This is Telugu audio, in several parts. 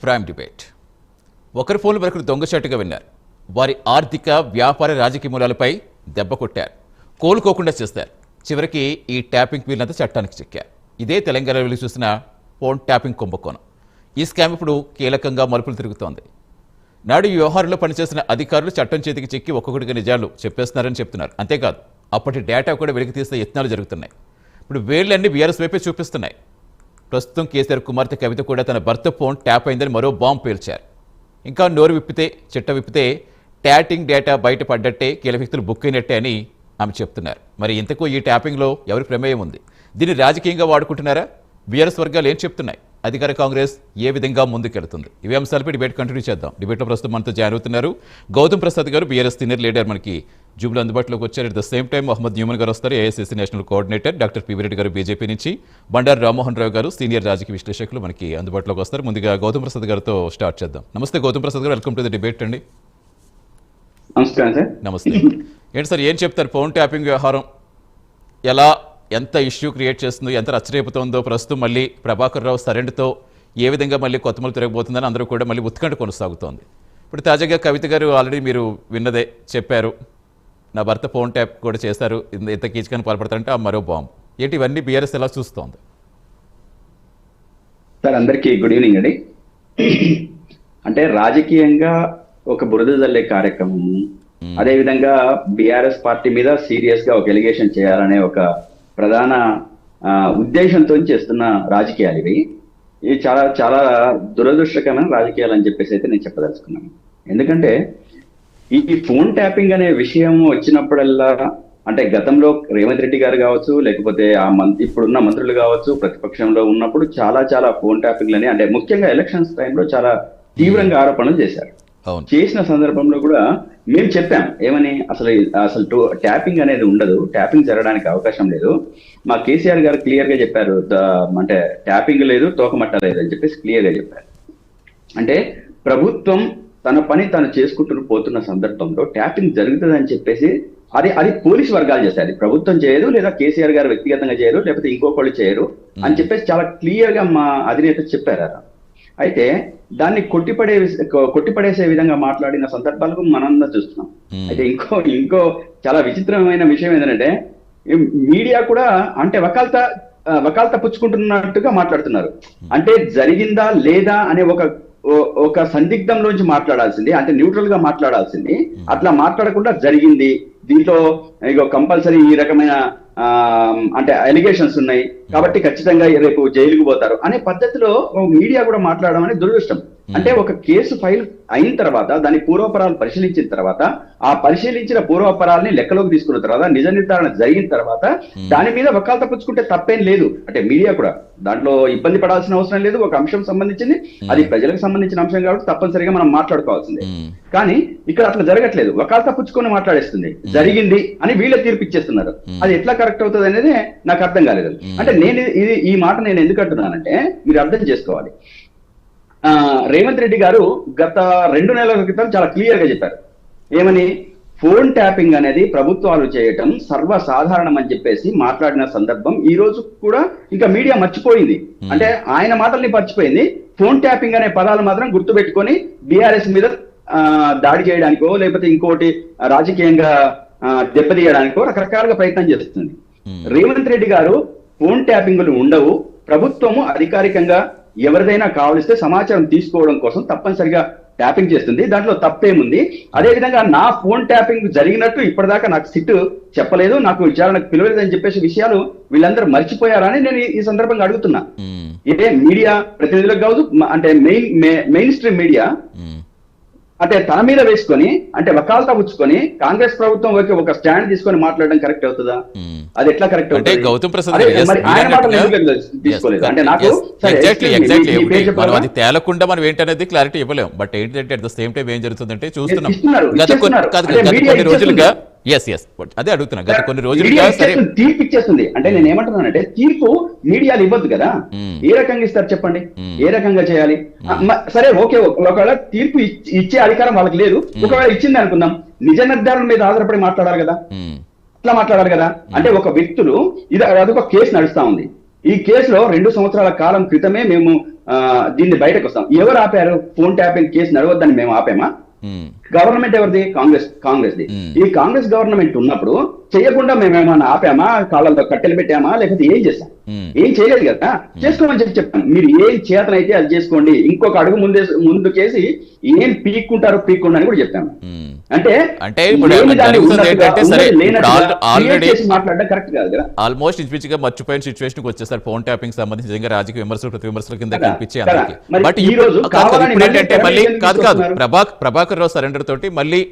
Prime debate. ఒకరి ఫోన్లు మరొకరు దొంగచాటుగా విన్నారు. వారి ఆర్థిక వ్యాపార రాజకీయ మూలాలపై దెబ్బ కొట్టారు, కోలుకోకుండా చేస్తారు. చివరికి ఈ ట్యాపింగ్ వీళ్ళంతా చట్టానికి చిక్కారు. ఇదే తెలంగాణలో వెళ్లి చూసిన ఫోన్ ట్యాపింగ్ కుంభకోణం. ఈ స్కామ్ ఇప్పుడు కీలకంగా మలుపులు తిరుగుతోంది. నాడు ఈ వ్యవహారంలో పనిచేసిన అధికారులు చట్టం చేతికి చిక్కి ఒక్కొక్కటిగా నిజాలు చెప్పేస్తున్నారని చెప్తున్నారు. అంతేకాదు అప్పటి డేటా కూడా వెలికి తీసే యత్నాలు జరుగుతున్నాయి. ఇప్పుడు వేళ్లన్నీ బీఆర్ఎస్ వైపే చూపిస్తున్నాయి. ప్రస్తుతం కేసీఆర్ కుమార్తె కవిత కూడా తన భర్త ఫోన్ ట్యాప్ అయిందని మరో బాంబు పేల్చారు. ఇంకా నోరు విప్పితే చిట్ట విప్పితే ట్యాటింగ్ డేటా బయటపడ్డట్టే, కీలక వ్యక్తులు బుక్ అయినట్టే అని ఆమె చెప్తున్నారు. మరి ఇంతకు ఈ ట్యాపింగ్లో ఎవరి ప్రమేయం ఉంది? దీన్ని రాజకీయంగా వాడుకుంటున్నారా? బీఆర్ఎస్ వర్గాలు ఏం చెప్తున్నాయి? అధికార కాంగ్రెస్ ఏ విధంగా ముందుకెళ్తుంది? ఇవి అంశాలపై డిబేట్ కంటిన్యూ చేద్దాం. డిబేట్లో ప్రస్తుతం మనతో జాయిన్ అవుతున్నారు గౌతమ్ ప్రసాద్ గారు, బీఆర్ఎస్ సీనియర్ లీడర్, మనకి జూబ్లో అందుబాటులోకి వచ్చారు. At the same time Mohammed Numan గారు వస్తారు, AICC national coordinator. Doctor PV Reddy గారు బీజేపీ నుంచి, బండారు రామ్మోహన్ రావు గారు సీనియర్ రాజకీయ విశ్లేషకులు మనకి అందుబాటులోకి వస్తారు. ముందుగా గౌతమ్ ప్రసాద్ గారితో స్టార్ట్ చేద్దాం. నమస్తే గౌతమ్ ప్రసాద్ గారు, వెల్కమ్ టు ది డిబేట్ అండి. నమస్కారం సార్. నమస్తే. ఏంటి సార్, ఏం చెప్తారు? ఫోన్ ట్యాపింగ్ వ్యవహారం ఎలా, ఎంత ఇష్యూ క్రియేట్ చేస్తుందో, ఎంత రచ్చరేపుతోందో, ప్రస్తుతం మళ్ళీ ప్రభాకర్ రావు సరెండ్తో ఏ విధంగా మళ్ళీ కొత్తమలు తిరగబోతుందని అందరూ కూడా మళ్ళీ ఉత్కంఠ కొనసాగుతోంది. ఇప్పుడు తాజాగా కవిత గారు ఆల్రెడీ మీరు విన్నదే చెప్పారు, నా భర్త ఫోన్ ట్యాప్ కూడా చేశారు, ఎంత కీచకని పాల్పడతారంటే ఆ మరో బాంబు. ఏంటి ఇవన్నీ బీఆర్ఎస్ ఎలా చూస్తోంది? సార్ అందరికీ గుడ్ ఈవినింగ్ అండి. అంటే రాజకీయంగా ఒక బురద జల్లే కార్యక్రమం, అదేవిధంగా బీఆర్ఎస్ పార్టీ మీద సీరియస్ గా ఒక ఎలిగేషన్ చేయాలనే ఒక ప్రధాన ఉద్దేశంతో చేస్తున్న రాజకీయాలు ఇవి. ఇవి చాలా చాలా దురదృష్టకరమైన రాజకీయాలు అని చెప్పేసి అయితే నేను చెప్పదలుచుకున్నాను. ఎందుకంటే ఈ ఫోన్ ట్యాపింగ్ అనే విషయం వచ్చినప్పుడల్లా, అంటే గతంలో రేవంత్ రెడ్డి గారు కావచ్చు, లేకపోతే ఇప్పుడున్న మంత్రులు కావచ్చు, ప్రతిపక్షంలో ఉన్నప్పుడు చాలా చాలా ఫోన్ ట్యాపింగ్లని, అంటే ముఖ్యంగా ఎలక్షన్స్ టైంలో చాలా తీవ్రంగా ఆరోపణలు చేశారు. చేసిన సందర్భంలో కూడా మేము చెప్పాం ఏమని, అసలు ట్యాపింగ్ అనేది ఉండదు, ట్యాపింగ్ జరగడానికి అవకాశం లేదు. మా కేసీఆర్ గారు క్లియర్ గా చెప్పారు, అంటే ట్యాపింగ్ లేదు, తోకమట్ట లేదు అని చెప్పేసి క్లియర్ గా చెప్పారు. అంటే ప్రభుత్వం తన పని తను చేసుకుంటూ పోతున్న సందర్భంలో ట్యాపింగ్ జరుగుతుంది అని చెప్పేసి అది పోలీస్ వర్గాలు చేస్తాయి, అది ప్రభుత్వం చేయదు, లేదా కేసీఆర్ గారు వ్యక్తిగతంగా చేయరు, లేకపోతే ఇంకొకళ్ళు చేయరు అని చెప్పేసి చాలా క్లియర్ గా మా అధినేత చెప్పారు. అయితే దాన్ని కొట్టిపడేసే విధంగా మాట్లాడిన సందర్భాలకు మనందరం చూస్తున్నాం. అయితే ఇంకో చాలా విచిత్రమైన విషయం ఏంటంటే, మీడియా కూడా అంటే వకాల్తా పుచ్చుకుంటున్నట్టుగా మాట్లాడుతున్నారు. అంటే జరిగిందా లేదా అనే ఒక సందిగ్ధంలోంచి మాట్లాడాల్సింది, అంటే న్యూట్రల్ గా మాట్లాడాల్సింది, అట్లా మాట్లాడకుండా జరిగింది, దీంట్లో ఇక కంపల్సరీ ఈ రకమైన అంటే అలిగేషన్స్ ఉన్నాయి కాబట్టి ఖచ్చితంగా రేపు జైలుకు పోతారు అనే పద్ధతిలో మీడియా కూడా మాట్లాడడం అనేది దురదృష్టం. అంటే ఒక కేసు ఫైల్ అయిన తర్వాత దాని పూర్వపరాలు పరిశీలించిన తర్వాత, ఆ పరిశీలించిన పూర్వపరాలని లెక్కలోకి తీసుకున్న తర్వాత, నిజ నిర్ధారణ జరిగిన తర్వాత దాని మీద వకాల్తా పుచ్చుకుంటే తప్పేం లేదు. అంటే మీడియా కూడా దాంట్లో ఇబ్బంది పడాల్సిన అవసరం లేదు. ఒక అంశం సంబంధించింది, అది ప్రజలకు సంబంధించిన అంశం కాబట్టి తప్పనిసరిగా మనం మాట్లాడుకోవాల్సిందే. కానీ ఇక్కడ అట్లా జరగట్లేదు, వకాల్తా పుచ్చుకొని మాట్లాడేస్తుంది, జరిగింది అని వీళ్ళే తీర్పు ఇచ్చేస్తున్నారు. అది ఎట్లా కరెక్ట్ అవుతుంది అనేది నాకు అర్థం కాలేదు. అంటే ఈ మాట నేను ఎందుకు అంటున్నానంటే, మీరు అర్థం చేసుకోవాలి. రేవంత్ రెడ్డి గారు గత 2 నెలల క్రితం చాలా క్లియర్ గా చెప్పారు ఏమని, ఫోన్ ట్యాపింగ్ అనేది ప్రభుత్వాలు చేయటం సర్వసాధారణం అని చెప్పేసి మాట్లాడిన సందర్భం ఈ రోజు కూడా ఇంకా మీడియా మర్చిపోయింది. అంటే ఆయన మాటల్ని మర్చిపోయింది, ఫోన్ ట్యాపింగ్ అనే పదాలు మాత్రం గుర్తుపెట్టుకొని బీఆర్ఎస్ మీద దాడి చేయడానికో, లేకపోతే ఇంకోటి రాజకీయంగా దెబ్బతీయడానికో రకరకాలుగా ప్రయత్నం చేస్తుంది. రేవంత్ రెడ్డి గారు ఫోన్ ట్యాపింగ్లు ఉండవు, ప్రభుత్వము అధికారికంగా ఎవరిదైనా కావలిస్తే సమాచారం తీసుకోవడం కోసం తప్పనిసరిగా ట్యాపింగ్ చేస్తుంది, దాంట్లో తప్పేముంది. అదేవిధంగా నా ఫోన్ ట్యాపింగ్ జరిగినట్టు ఇప్పటిదాకా నాకు సిట్ చెప్పలేదు, నాకు విచారణకు పిలవలేదని చెప్పేసి విషయాలు వీళ్ళందరూ మర్చిపోయారని నేను ఈ సందర్భంగా అడుగుతున్నా. ఇదే మీడియా ప్రతినిధులకు కావచ్చు, అంటే మెయిన్ స్ట్రీమ్ మీడియా అంటే తన మీద వేసుకొని, అంటే వకాల్తా పుచ్చుకొని కాంగ్రెస్ ప్రభుత్వం ఒక స్టాండ్ తీసుకొని మాట్లాడడం కరెక్ట్ అవుతుందా? అది ఎట్లా కరెక్ట్ అవుతుంది? గౌతమ్ ప్రసాద్ తీసుకోలేదు అంటే నాకు అది తేలకుండా మనం ఏంటనేది క్లారిటీ ఇవ్వలేము. బట్ ఏంటంటే అట్ ద సేమ్ టైం ఏం జరుగుతుందంటే చూస్తున్నాం గత కొన్ని రోజులుగా. అదే అడుగుతున్నా, గత కొన్ని రోజులుగా తీర్పు ఇచ్చేస్తుంది. అంటే నేను ఏమంటున్నానంటే, తీర్పు మీడియాలు ఇవ్వద్దు కదా, ఏ రకంగా ఇస్తారు చెప్పండి, ఏ రకంగా చేయాలి? సరే ఓకే, ఒకవేళ తీర్పు ఇచ్చే అధికారం వాళ్ళకి లేదు, ఒకవేళ ఇచ్చింది అనుకుందాం, నిజ నిర్ధారణ మీద ఆధారపడి మాట్లాడాలి కదా, అట్లా మాట్లాడాలి కదా. అంటే ఒక వ్యక్తులు అదొక కేసు నడుస్తా ఉంది, ఈ కేసులో 2 సంవత్సరాల కాలం క్రితమే మేము దీన్ని బయటకు వస్తాం. ఎవరు ఆపారు? ఫోన్ ట్యాపింగ్ కేసు నడవద్దని మేము ఆపామా? గవర్నమెంట్ ఎవరిది? కాంగ్రెస్ ది. ఈ కాంగ్రెస్ గవర్నమెంట్ ఉన్నప్పుడు చేయకుండా మేము ఏమన్నా ఆపామా? కాళ్ళతో కట్టెలు పెట్టామా? లేకపోతే ఏం చేస్తాం? ఏం చేయలేదు కదా. చేసుకోమని చెప్పాను. మీరు ఏం చేతనైతే అది చేసుకోండి, ఇంకొక అడుగు ముందుకేసి ఏం పీక్కుంటారో అని కూడా చెప్పాము. అంటే మాట్లాడడం కరెక్ట్ కాదు కదా. ఆల్మోస్ట్ ఇంచుమించుగా మర్చిపోయిన సిచ్యువేషన్ వచ్చేసారు ఫోన్ ట్యాపింగ్ సంబంధించి నిజంగా రాజకీయ విమర్శలు ప్రతి విమర్శల కింద కనిపించే అందరికీ. బట్ ఏంటంటే మళ్ళీ కాదు ప్రభాకర్ రావు సరెండర్ తోటి మళ్ళీ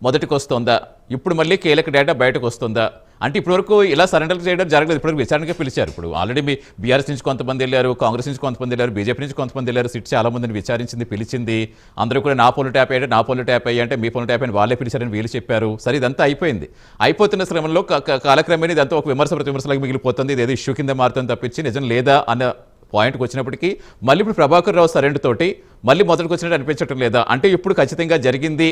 మొదటికి వస్తుందా? ఇప్పుడు మళ్ళీ కీలక డేటా బయటకు వస్తుందా? అంటే ఇప్పటివరకు ఇలా సరెండర్ చేయడం జరగలేదు. ఇప్పటివరకు విచారణకే పిలిచారు. ఇప్పుడు ఆల్రెడీ మీ బీఆర్ఎస్ నుంచి కొంతమంది వెళ్ళారు, కాంగ్రెస్ నుంచి కొంతమంది వెళ్ళారు, బీజేపీ నుంచి కొంతమంది వెళ్ళారు. సిట్ చాలా మందిని విచారించింది, పిలిచింది. అందరూ కూడా నా ఫోన్ ట్యాప్ అయ్యి అంటే మీ ఫోన్ ట్యాప్ అని వాళ్ళే పిలిచారని వీళ్ళు చెప్పారు. సరే, ఇదంతా అయిపోయింది. అయిపోతున్న క్రమంలో కాలక్రమేణా ఇదంతా ఒక విమర్శ ప్రతి విమర్శలకు మిగిలిపోతుంది. ఇదేదో ఇష్యూ కింద మారుతుంది తప్పించి నిజం లేదా అన్న పాయింట్కి వచ్చినప్పటికీ మళ్ళీ ఇప్పుడు ప్రభాకర్ రావు సరెండర్ తోటి మళ్ళీ మొదటికి వచ్చినట్టు అనిపించడం లేదా? అంటే ఇప్పుడు ఖచ్చితంగా జరిగింది,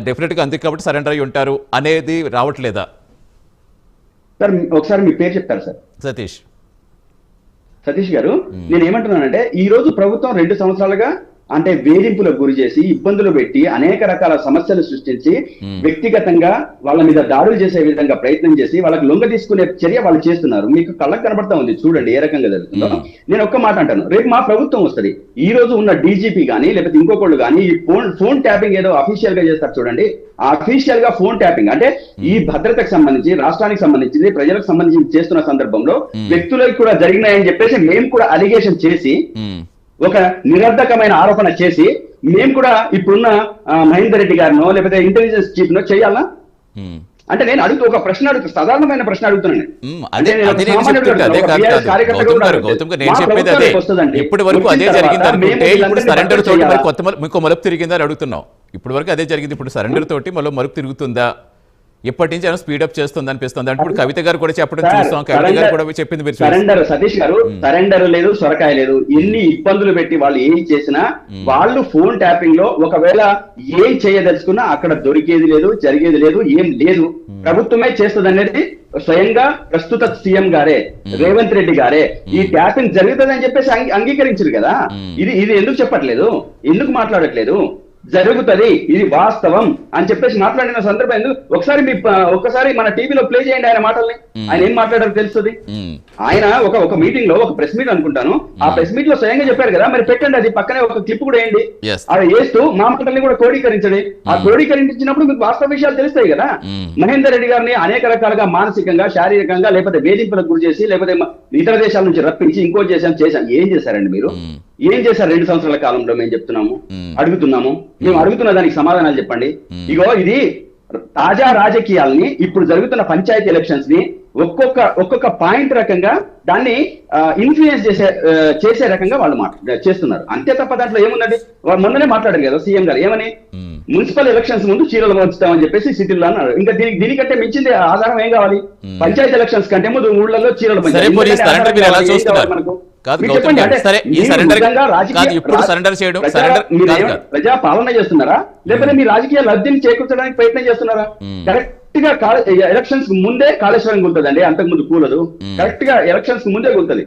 డెఫినెట్గా అందుకు కాబట్టి సరెండర్ అయ్యి ఉంటారు అనేది రావట్లేదా? సార్ ఒకసారి మీ పేరు చెప్తారు సార్? సతీష్ గారు, నేను ఏమంటున్నానంటే ఈ రోజు ప్రభుత్వం 2 సంవత్సరాలుగా అంటే వేధింపులకు గురి చేసి ఇబ్బందులు పెట్టి అనేక రకాల సమస్యలు సృష్టించి వ్యక్తిగతంగా వాళ్ళ మీద దాడులు చేసే విధంగా ప్రయత్నం చేసి వాళ్ళకి లొంగ తీసుకునే చర్య వాళ్ళు చేస్తున్నారు. మీకు కళ్ళకు కనబడతా ఉంది, చూడండి ఏ రకంగా జరుగుతుందో. నేను ఒక్క మాట అంటాను, రేపు మా ప్రభుత్వం వస్తుంది. ఈ రోజు ఉన్న డీజీపీ కానీ లేకపోతే ఇంకొకళ్ళు కానీ ఈ ఫోన్ ట్యాపింగ్ ఏదో అఫీషియల్ గా చేస్తారు చూడండి. ఆ అఫీషియల్ గా ఫోన్ ట్యాపింగ్ అంటే ఈ భద్రతకు సంబంధించి, రాష్ట్రానికి సంబంధించింది, ప్రజలకు సంబంధించి చేస్తున్న సందర్భంలో వ్యక్తులకు కూడా జరిగినాయని చెప్పేసి మేము కూడా అలిగేషన్ చేసి ఒక నిరర్ధకమైన ఆరోపణ చేసి మేము కూడా ఇప్పుడున్న మహేందర్ రెడ్డి గారినో లేకపోతే ఇంటెలిజెన్స్ చీఫ్ నో చేయాలా? అంటే నేను ఒక ప్రశ్న అడుగుతాను, సాధారణమైన ప్రశ్న అడుగుతున్నాను. ఇప్పటి వరకు అదే జరిగింది అనుకుంటే ఇప్పుడు సరెండర్ తోటి మరి కొత్త ఇంకో మలుపు తిరిగిందా అని అడుగుతున్నాం. ఇప్పటి వరకు అదే జరిగింది, ఇప్పుడు సరెండర్ తోటి మళ్ళీ మలుపు తిరుగుతుందా? ఎప్పటి నుంచి ఏమైనా స్పీడప్ చేస్తుంది అనిపిస్తుంది? అంటే ఇప్పుడు కవిత గారు కూడా చెప్పడం చూస్తాం, కవిత గారు కూడా చెప్పింది మీరు సరెండర్. సతీష్ గారు, సరెండర్ లేదు, సొరకాయ లేదు. ఎన్ని ఇబ్బందులు పెట్టి వాళ్ళు ఏం చేసినా వాళ్ళు ఫోన్ ట్యాపింగ్ లో ఒకవేళ ఏం చేయదలుచుకున్నా అక్కడ దొరికేది లేదు, జరిగేది లేదు, ఏం లేదు. ప్రభుత్వమే చేస్తుంది అనేది స్వయంగా ప్రస్తుత సీఎం గారే రేవంత్ రెడ్డి గారే ఈ ట్యాపింగ్ జరుగుతుందని చెప్పేసి అంగీకరించారు కదా. ఇది ఎందుకు చెప్పట్లేదు? ఎందుకు మాట్లాడట్లేదు? జరుగుతుంది, ఇది వాస్తవం అని చెప్పేసి మాట్లాడిన సందర్భం ఎందుకు? ఒక్కసారి మన టీవీలో ప్లే చేయండి ఆయన మాటల్ని. ఆయన ఏం మాట్లాడారో తెలుస్తుంది. ఆయన ఒక మీటింగ్ లో, ఒక ప్రెస్ మీట్ అనుకుంటాను, ఆ ప్రెస్ మీట్ లో స్వయంగా చెప్పారు కదా, మరి పెట్టండి, అది పక్కనే ఒక క్లిప్ కూడా వేయండి. అది వేస్తూ మా మాటల్ని కూడా క్రోడీకరించండి. ఆ క్రోడీకరించినప్పుడు మీకు వాస్తవ విషయాలు తెలుస్తాయి కదా. మహేందర్ రెడ్డి గారిని అనేక రకాలుగా మానసికంగా, శారీరకంగా, లేకపోతే వేధింపులకు గురి చేసి, లేకపోతే ఇతర దేశాల నుంచి రప్పించి ఇంకో చేశాం. ఏం చేశారండి మీరు? ఏం చేశారు 2 సంవత్సరాల కాలంలో? మేము చెప్తున్నాము, అడుగుతున్నాము. మేము అడుగుతున్న దానికి సమాధానాలు చెప్పండి. ఇగో ఇది తాజా రాజకీయాల్ని, ఇప్పుడు జరుగుతున్న పంచాయతీ ఎలక్షన్స్ ని ఒక్కొక్క పాయింట్ రకంగా దాన్ని ఇన్ఫ్లుయెన్స్ చేసే రకంగా వాళ్ళు చేస్తున్నారు. అంతే తప్ప దాంట్లో ఏమున్నది? మొన్ననే మాట్లాడారు కదా సీఎం గారు, ఏమని మున్సిపల్ ఎలక్షన్స్ ముందు చీరలు పంచుతామని చెప్పేసి సిటీల్లో అన్నారు. ఇంకా దీనికంటే మించింది ఆధారం ఏం కావాలి? పంచాయతీ ఎలక్షన్స్ కంటే ముందు ఊళ్ళలో చీరలు ప్రజా పాలన చేస్తున్నారా, లేకపోతే మీ రాజకీయ లబ్ధిని చేకూర్చడానికి ప్రయత్నం చేస్తున్నారా? కరెక్ట్ గా ఎలక్షన్స్ ముందే కాళేశ్వరం గుంటదండి, అంతకు ముందు కూలదు. కరెక్ట్ గా ఎలక్షన్స్ ముందే గుంటది,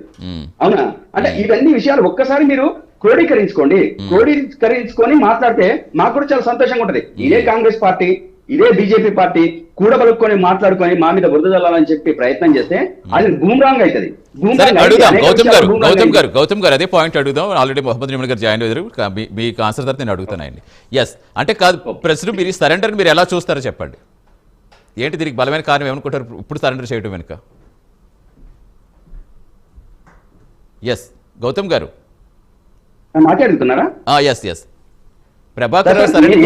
అవునా? అంటే ఇవన్నీ విషయాలు ఒక్కసారి మీరు క్రోడీకరించుకొని మాట్లాడితే మాకు కూడా చాలా సంతోషంగా ఉంటది. ఇదే కాంగ్రెస్ పార్టీ, ఇదే బీజేపీ పార్టీ కూడబలుక్కొని మాట్లాడుకొని మా మీద బురద జల్లాలని చెప్పి ప్రయత్నం చేస్తే అది బూమ్రాంగ్ అవుతుంది. గౌతమ్ గారు అదే పాయింట్ అడుగుదాం. ఆల్రెడీ మొహమ్మద్ నిమన్ గారు జాయిన్ అయ్యారు, మీకు ఆన్సర్ తర్వాత నేను అడుగుతాను ఆయన్ని. ఎస్ అంటే కాదు, ప్రశ్న మీరు సరెండర్ మీరు ఎలా చూస్తారో చెప్పండి. ఏంటి దీనికి బలమైన కారణం ఏమనుకుంటారు ఇప్పుడు సరెండర్ చేయడం వెనుక? ఎస్ గౌతమ్ గారు మాట్లాడుతున్నారా? ఎస్ ప్రభాకర్ సరెండర్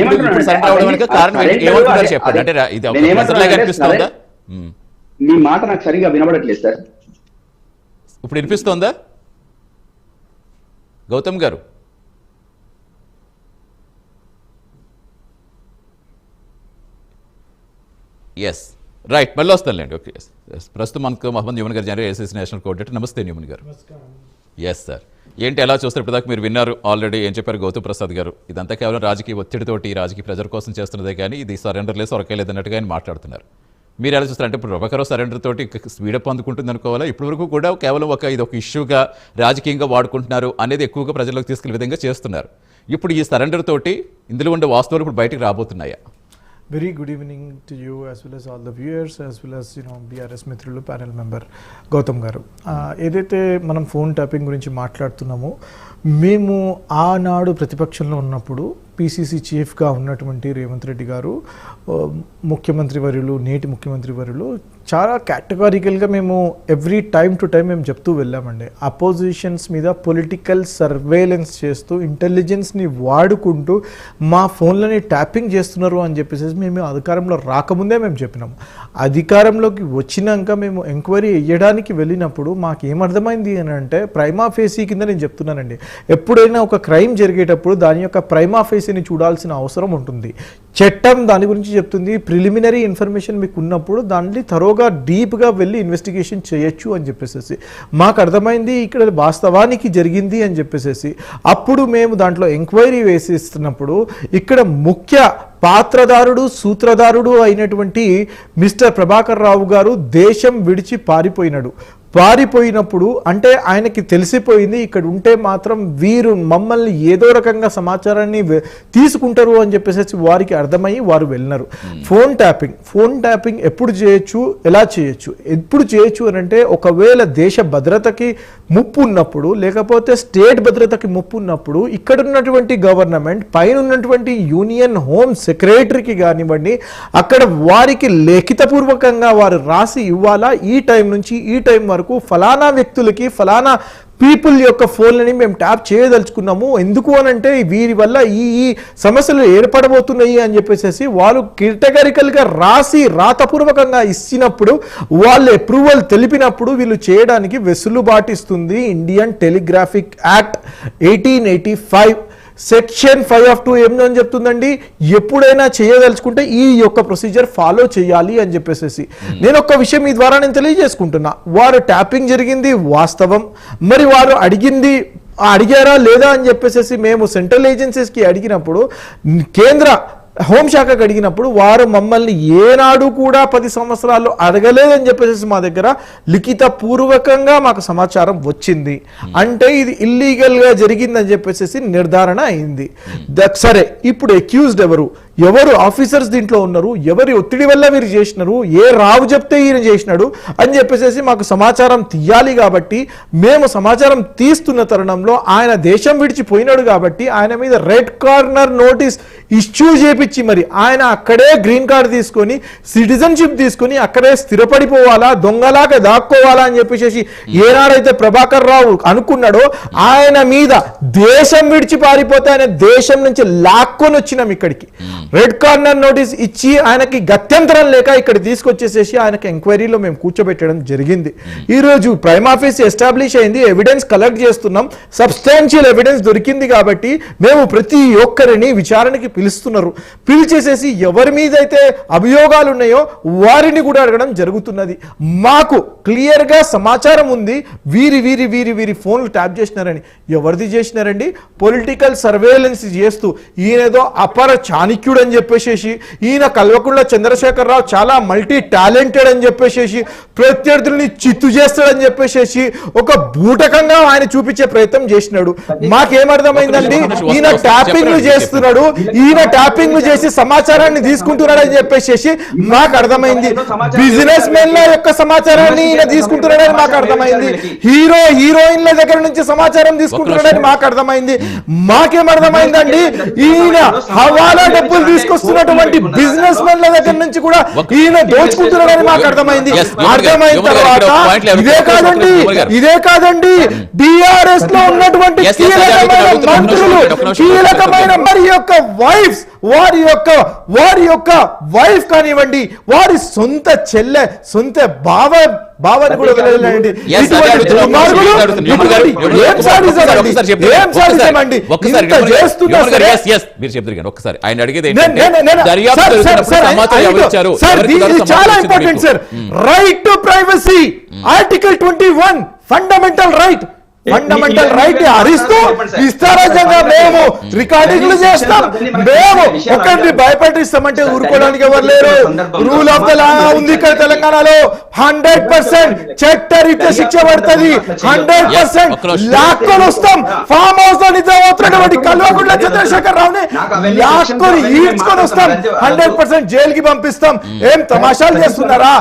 అవడం వెనుక కారణం ఏమనుకుంటారు చెప్పండి. అంటే ఇది అనిపిస్తుందా? మీ మాట నాకు సరిగా వినబడట్లేదు సార్. ఇప్పుడు వినిపిస్తోందా గౌతమ్ గారు? ఎస్ రైట్, మళ్ళీ వస్తానులేండి. ఓకే, ప్రస్తుతం మనకు మహమ్మద్ న్యూమన్ గారు జనరల్ ఏసీసీ నేషనల్ కోఆర్డినేటర్. నమస్తే న్యూమన్ గారు. ఎస్ సార్, ఏంటి ఎలా చూస్తారు? ఇప్పటిదాకా మీరు విన్నారు ఆల్రెడీ ఏం చెప్పారు గౌతమ్ ప్రసాద్ గారు. ఇదంతా కేవలం రాజకీయ ఒత్తిడితోటి, రాజకీయ ప్రెజర్ కోసం చేస్తున్నదే కానీ ఇది సరెండర్ లేదు, సొరకాయ లేదన్నట్టుగా ఆయన మాట్లాడుతున్నారు. మీరు ఎలా చూస్తారు? అంటే ఇప్పుడు ప్రభాకర్ సరెండర్ తోటి స్పీడప్ అందుకుంటుంది అనుకోవాలా? ఇప్పటివరకు కూడా కేవలం ఇది ఒక ఇష్యూగా రాజకీయంగా వాడుకుంటున్నారు అనేది ఎక్కువగా ప్రజల్లోకి తీసుకెళ్లే విధంగా చేస్తున్నారు. ఇప్పుడు ఈ సరెండర్ తోటి ఇందులో ఉండే వాస్తవాలు ఇప్పుడు బయటకు రాబోతున్నాయా? Very good evening to you as well as all the viewers as well as BRS మిత్రులు ప్యానెల్ మెంబర్ గౌతమ్ గారు. ఏదైతే మనం ఫోన్ ట్యాపింగ్ గురించి మాట్లాడుతున్నామో, మేము ఆనాడు ప్రతిపక్షంలో ఉన్నప్పుడు పిసిసి చీఫ్గా ఉన్నటువంటి రేవంత్ రెడ్డి గారు, ముఖ్యమంత్రి వర్యులు, నేటి ముఖ్యమంత్రి వర్యులు చాలా కేటగారికల్గా మేము ఎవ్రీ టైం టు టైం మేము చెప్తూ వెళ్ళామండి. అపోజిషన్స్ మీద పొలిటికల్ సర్వేలెన్స్ చేస్తూ ఇంటెలిజెన్స్ని వాడుకుంటూ మా ఫోన్లని ట్యాపింగ్ చేస్తున్నారు అని చెప్పేసి మేము అధికారంలో రాకముందే మేము చెప్పినాము. అధికారంలోకి వచ్చినాక మేము ఎంక్వైరీ వేయడానికి వెళ్ళినప్పుడు మాకు ఏమర్థమైంది అని అంటే, ప్రైమా ఫేసీ కింద నేను చెప్తున్నానండి, ఎప్పుడైనా ఒక క్రైమ్ జరిగేటప్పుడు దాని యొక్క ప్రైమా ఫేసీని చూడాల్సిన అవసరం ఉంటుంది. చట్టం దాని గురించి చెప్తుంది. ప్రిలిమినరీ ఇన్ఫర్మేషన్ మీకు ఉన్నప్పుడు దాన్ని తరోగా డీప్గా వెళ్ళి ఇన్వెస్టిగేషన్ చేయొచ్చు అని చెప్పేసి మాకు అర్థమైంది. ఇక్కడ వాస్తవానికి జరిగింది అని చెప్పేసి అప్పుడు మేము దాంట్లో ఎంక్వైరీ వేసిస్తున్నప్పుడు ఇక్కడ ముఖ్య పాత్రదారుడు, సూత్రధారుడు అయినటువంటి మిస్టర్ ప్రభాకర్ రావు గారు దేశం విడిచి పారిపోయినప్పుడు అంటే ఆయనకి తెలిసిపోయింది ఇక్కడ ఉంటే మాత్రం వీరు మమ్మల్ని ఏదో రకంగా సమాచారాన్ని తీసుకుంటారు అని చెప్పేసి వారికి అర్థమయ్యి వారు వెళ్ళినారు. ఫోన్ ట్యాపింగ్ ఎప్పుడు చేయొచ్చు, ఎలా చేయొచ్చు, ఎప్పుడు చేయొచ్చు అని అంటే, ఒకవేళ దేశ భద్రతకి ముప్పు ఉన్నప్పుడు, లేకపోతే స్టేట్ భద్రతకి ముప్పు ఉన్నప్పుడు ఇక్కడ ఉన్నటువంటి గవర్నమెంట్ పైన ఉన్నటువంటి యూనియన్ హోమ్ సెక్రటరీకి కానివ్వండి, అక్కడ వారికి లిఖితపూర్వకంగా వారు రాసి ఇవ్వాలా, ఈ టైం నుంచి ఈ టైం వరకు ఫలానా వ్యక్తులకి ఫలానా పీపుల్ యొక్క ఫోన్లని మేము ట్యాప్ చేయదలుచుకున్నాము, ఎందుకు అనంటే వీరి వల్ల ఈ సమస్యలు ఏర్పడబోతున్నాయి అని చెప్పేసి వాళ్ళు కేటగిరికల్గా రాతపూర్వకంగా ఇచ్చినప్పుడు, వాళ్ళు అప్రూవల్ తెలిపినప్పుడు వీళ్ళు చేయడానికి వెసులుబాటు ఇస్తుంది ఇండియన్ టెలిగ్రాఫిక్ యాక్ట్ 1885 సెక్షన్ 5(2) ఏమని చెప్తుందండి, ఎప్పుడైనా చేయదలుచుకుంటే ఈ యొక్క ప్రొసీజర్ ఫాలో చేయాలి అని చెప్పేసి. నేను ఒక్క విషయం ఈ ద్వారా నేను తెలియజేసుకుంటున్నా, వారు ట్యాపింగ్ జరిగింది వాస్తవం, మరి వారు అడిగారా లేదా అని చెప్పేసి మేము సెంట్రల్ ఏజెన్సీస్కి అడిగినప్పుడు, కేంద్ర హోంశాఖకు అడిగినప్పుడు వారు మమ్మల్ని ఏనాడు కూడా 10 సంవత్సరాలు అడగలేదని చెప్పేసి మా దగ్గర లిఖిత పూర్వకంగా మాకు సమాచారం వచ్చింది. అంటే ఇది ఇల్లీగల్గా జరిగిందని చెప్పేసి నిర్ధారణ అయింది. సరే, ఇప్పుడు అక్యూజ్డ్ ఎవరు ఆఫీసర్స్ దీంట్లో ఉన్నారు, ఎవరి ఒత్తిడి వల్ల మీరు చేసినారు, ఏ రావు చెప్తే ఈయన చేసినాడు అని చెప్పేసి మాకు సమాచారం తీయాలి. కాబట్టి మేము సమాచారం తీస్తున్న తరుణంలో ఆయన దేశం విడిచిపోయినాడు కాబట్టి ఆయన మీద రెడ్ కార్నర్ నోటీస్ ఇష్యూ చేపించి మరి ఆయన అక్కడే గ్రీన్ కార్డు తీసుకొని సిటిజన్షిప్ తీసుకొని అక్కడే స్థిరపడిపోవాలా, దొంగలాగా దాక్కోవాలా అని చెప్పేసి ఏనాడైతే ప్రభాకర్ రావు అనుకున్నాడో, ఆయన మీద దేశం విడిచి పారిపోతే ఆయన దేశం నుంచి లాక్కొని వచ్చినాం ఇక్కడికి. రెడ్ కార్నర్ నోటీస్ ఇచ్చి ఆయనకి గత్యంతరం లేక ఇక్కడ తీసుకొచ్చేసేసి ఆయనకి ఎంక్వైరీలో మేము కూర్చోబెట్టడం జరిగింది. ఈరోజు ప్రైమ్ ఆఫీస్ ఎస్టాబ్లిష్ అయింది, ఎవిడెన్స్ కలెక్ట్ చేస్తున్నాం, సబ్స్టాన్షియల్ ఎవిడెన్స్ దొరికింది కాబట్టి మేము ప్రతి ఒక్కరిని విచారణకి పిలిచేసేసి ఎవరి మీద అయితే అభియోగాలు ఉన్నాయో వారిని కూడా అడగడం జరుగుతున్నది. మాకు క్లియర్ గా సమాచారం ఉంది వీరి ఫోన్లు ట్యాప్ చేసినారని. ఎవరిది చేసినారండి? పొలిటికల్ సర్వేలెన్స్ చేస్తూ ఈయనేదో అపర చాణక్యుడు అని చెప్పేసి, ఈయన కల్వకుంట్ల చంద్రశేఖరరావు చాలా మల్టీ టాలెంటెడ్ అని చెప్పేసి, ప్రత్యర్థుల్ని చిత్తు చేస్తాడని చెప్పేసి ఒక బూటకంగా ఆయన చూపించే ప్రయత్నం చేసినాడు. మాకేమర్థమైందండి, ఈయన ట్యాపింగ్లు చేస్తున్నాడు, ఈయన ట్యాపింగ్లు చేసి సమాచారాన్ని తీసుకుంటున్నాడు అని చెప్పేసి మాకు అర్థమైంది. బిజినెస్ మెన్ల యొక్క సమాచారాన్ని ఈయన తీసుకుంటున్నాడని మాకు అర్థమైంది. హీరోయిన్ల దగ్గర నుంచి సమాచారం తీసుకుంటున్నాడని మాకు అర్థమైంది. మాకేమర్థమైందండి, ఈయన హవాలా డబ్బులు తీసుకొస్తున్నటువంటి బిజినెస్ మెన్ల దగ్గర నుంచి కూడా ఈయన దోచుకుంటున్నాడని మాకు అర్థమైంది. అర్థమైన తర్వాత ఇదే కాదండి బీఆర్ఎస్ లో ఉన్నటువంటి కీలకమైన మంత్రులు, కీలకమైన వారి యొక్క వైఫ్ కానివ్వండి, వారి సొంత చెల్లె, సొంత బావని కూడా వదిలేయండి. ఆయన అడిగేది చాలా important sir. Right to privacy, article 21 fundamental right. Fundamental right హరిస్తూ ఇష్టారాజ్యంగా మేము రికార్డింగ్లు చేస్తాం, మేము ఒకరిని భయపెట్టిస్తామంటే ఊరుకోవడానికి ఎవరు లేరు. రూల్ ఆఫ్ ద లా ఉంది ఇక్కడ తెలంగాణలో. 100% చట్టరీత్యా శిక్ష పడుతుంది. 100% లాక్కొని వస్తాం. ఫామ్ హౌస్ లో నిద్రపోతున్నటువంటి కల్వకుంట్ల చంద్రశేఖర్ రావుని లాక్కొని ఈడ్చుకొని వస్తాం. 100% జైలుకి పంపిస్తాం. ఏం తమాషాలు చేస్తున్నారా?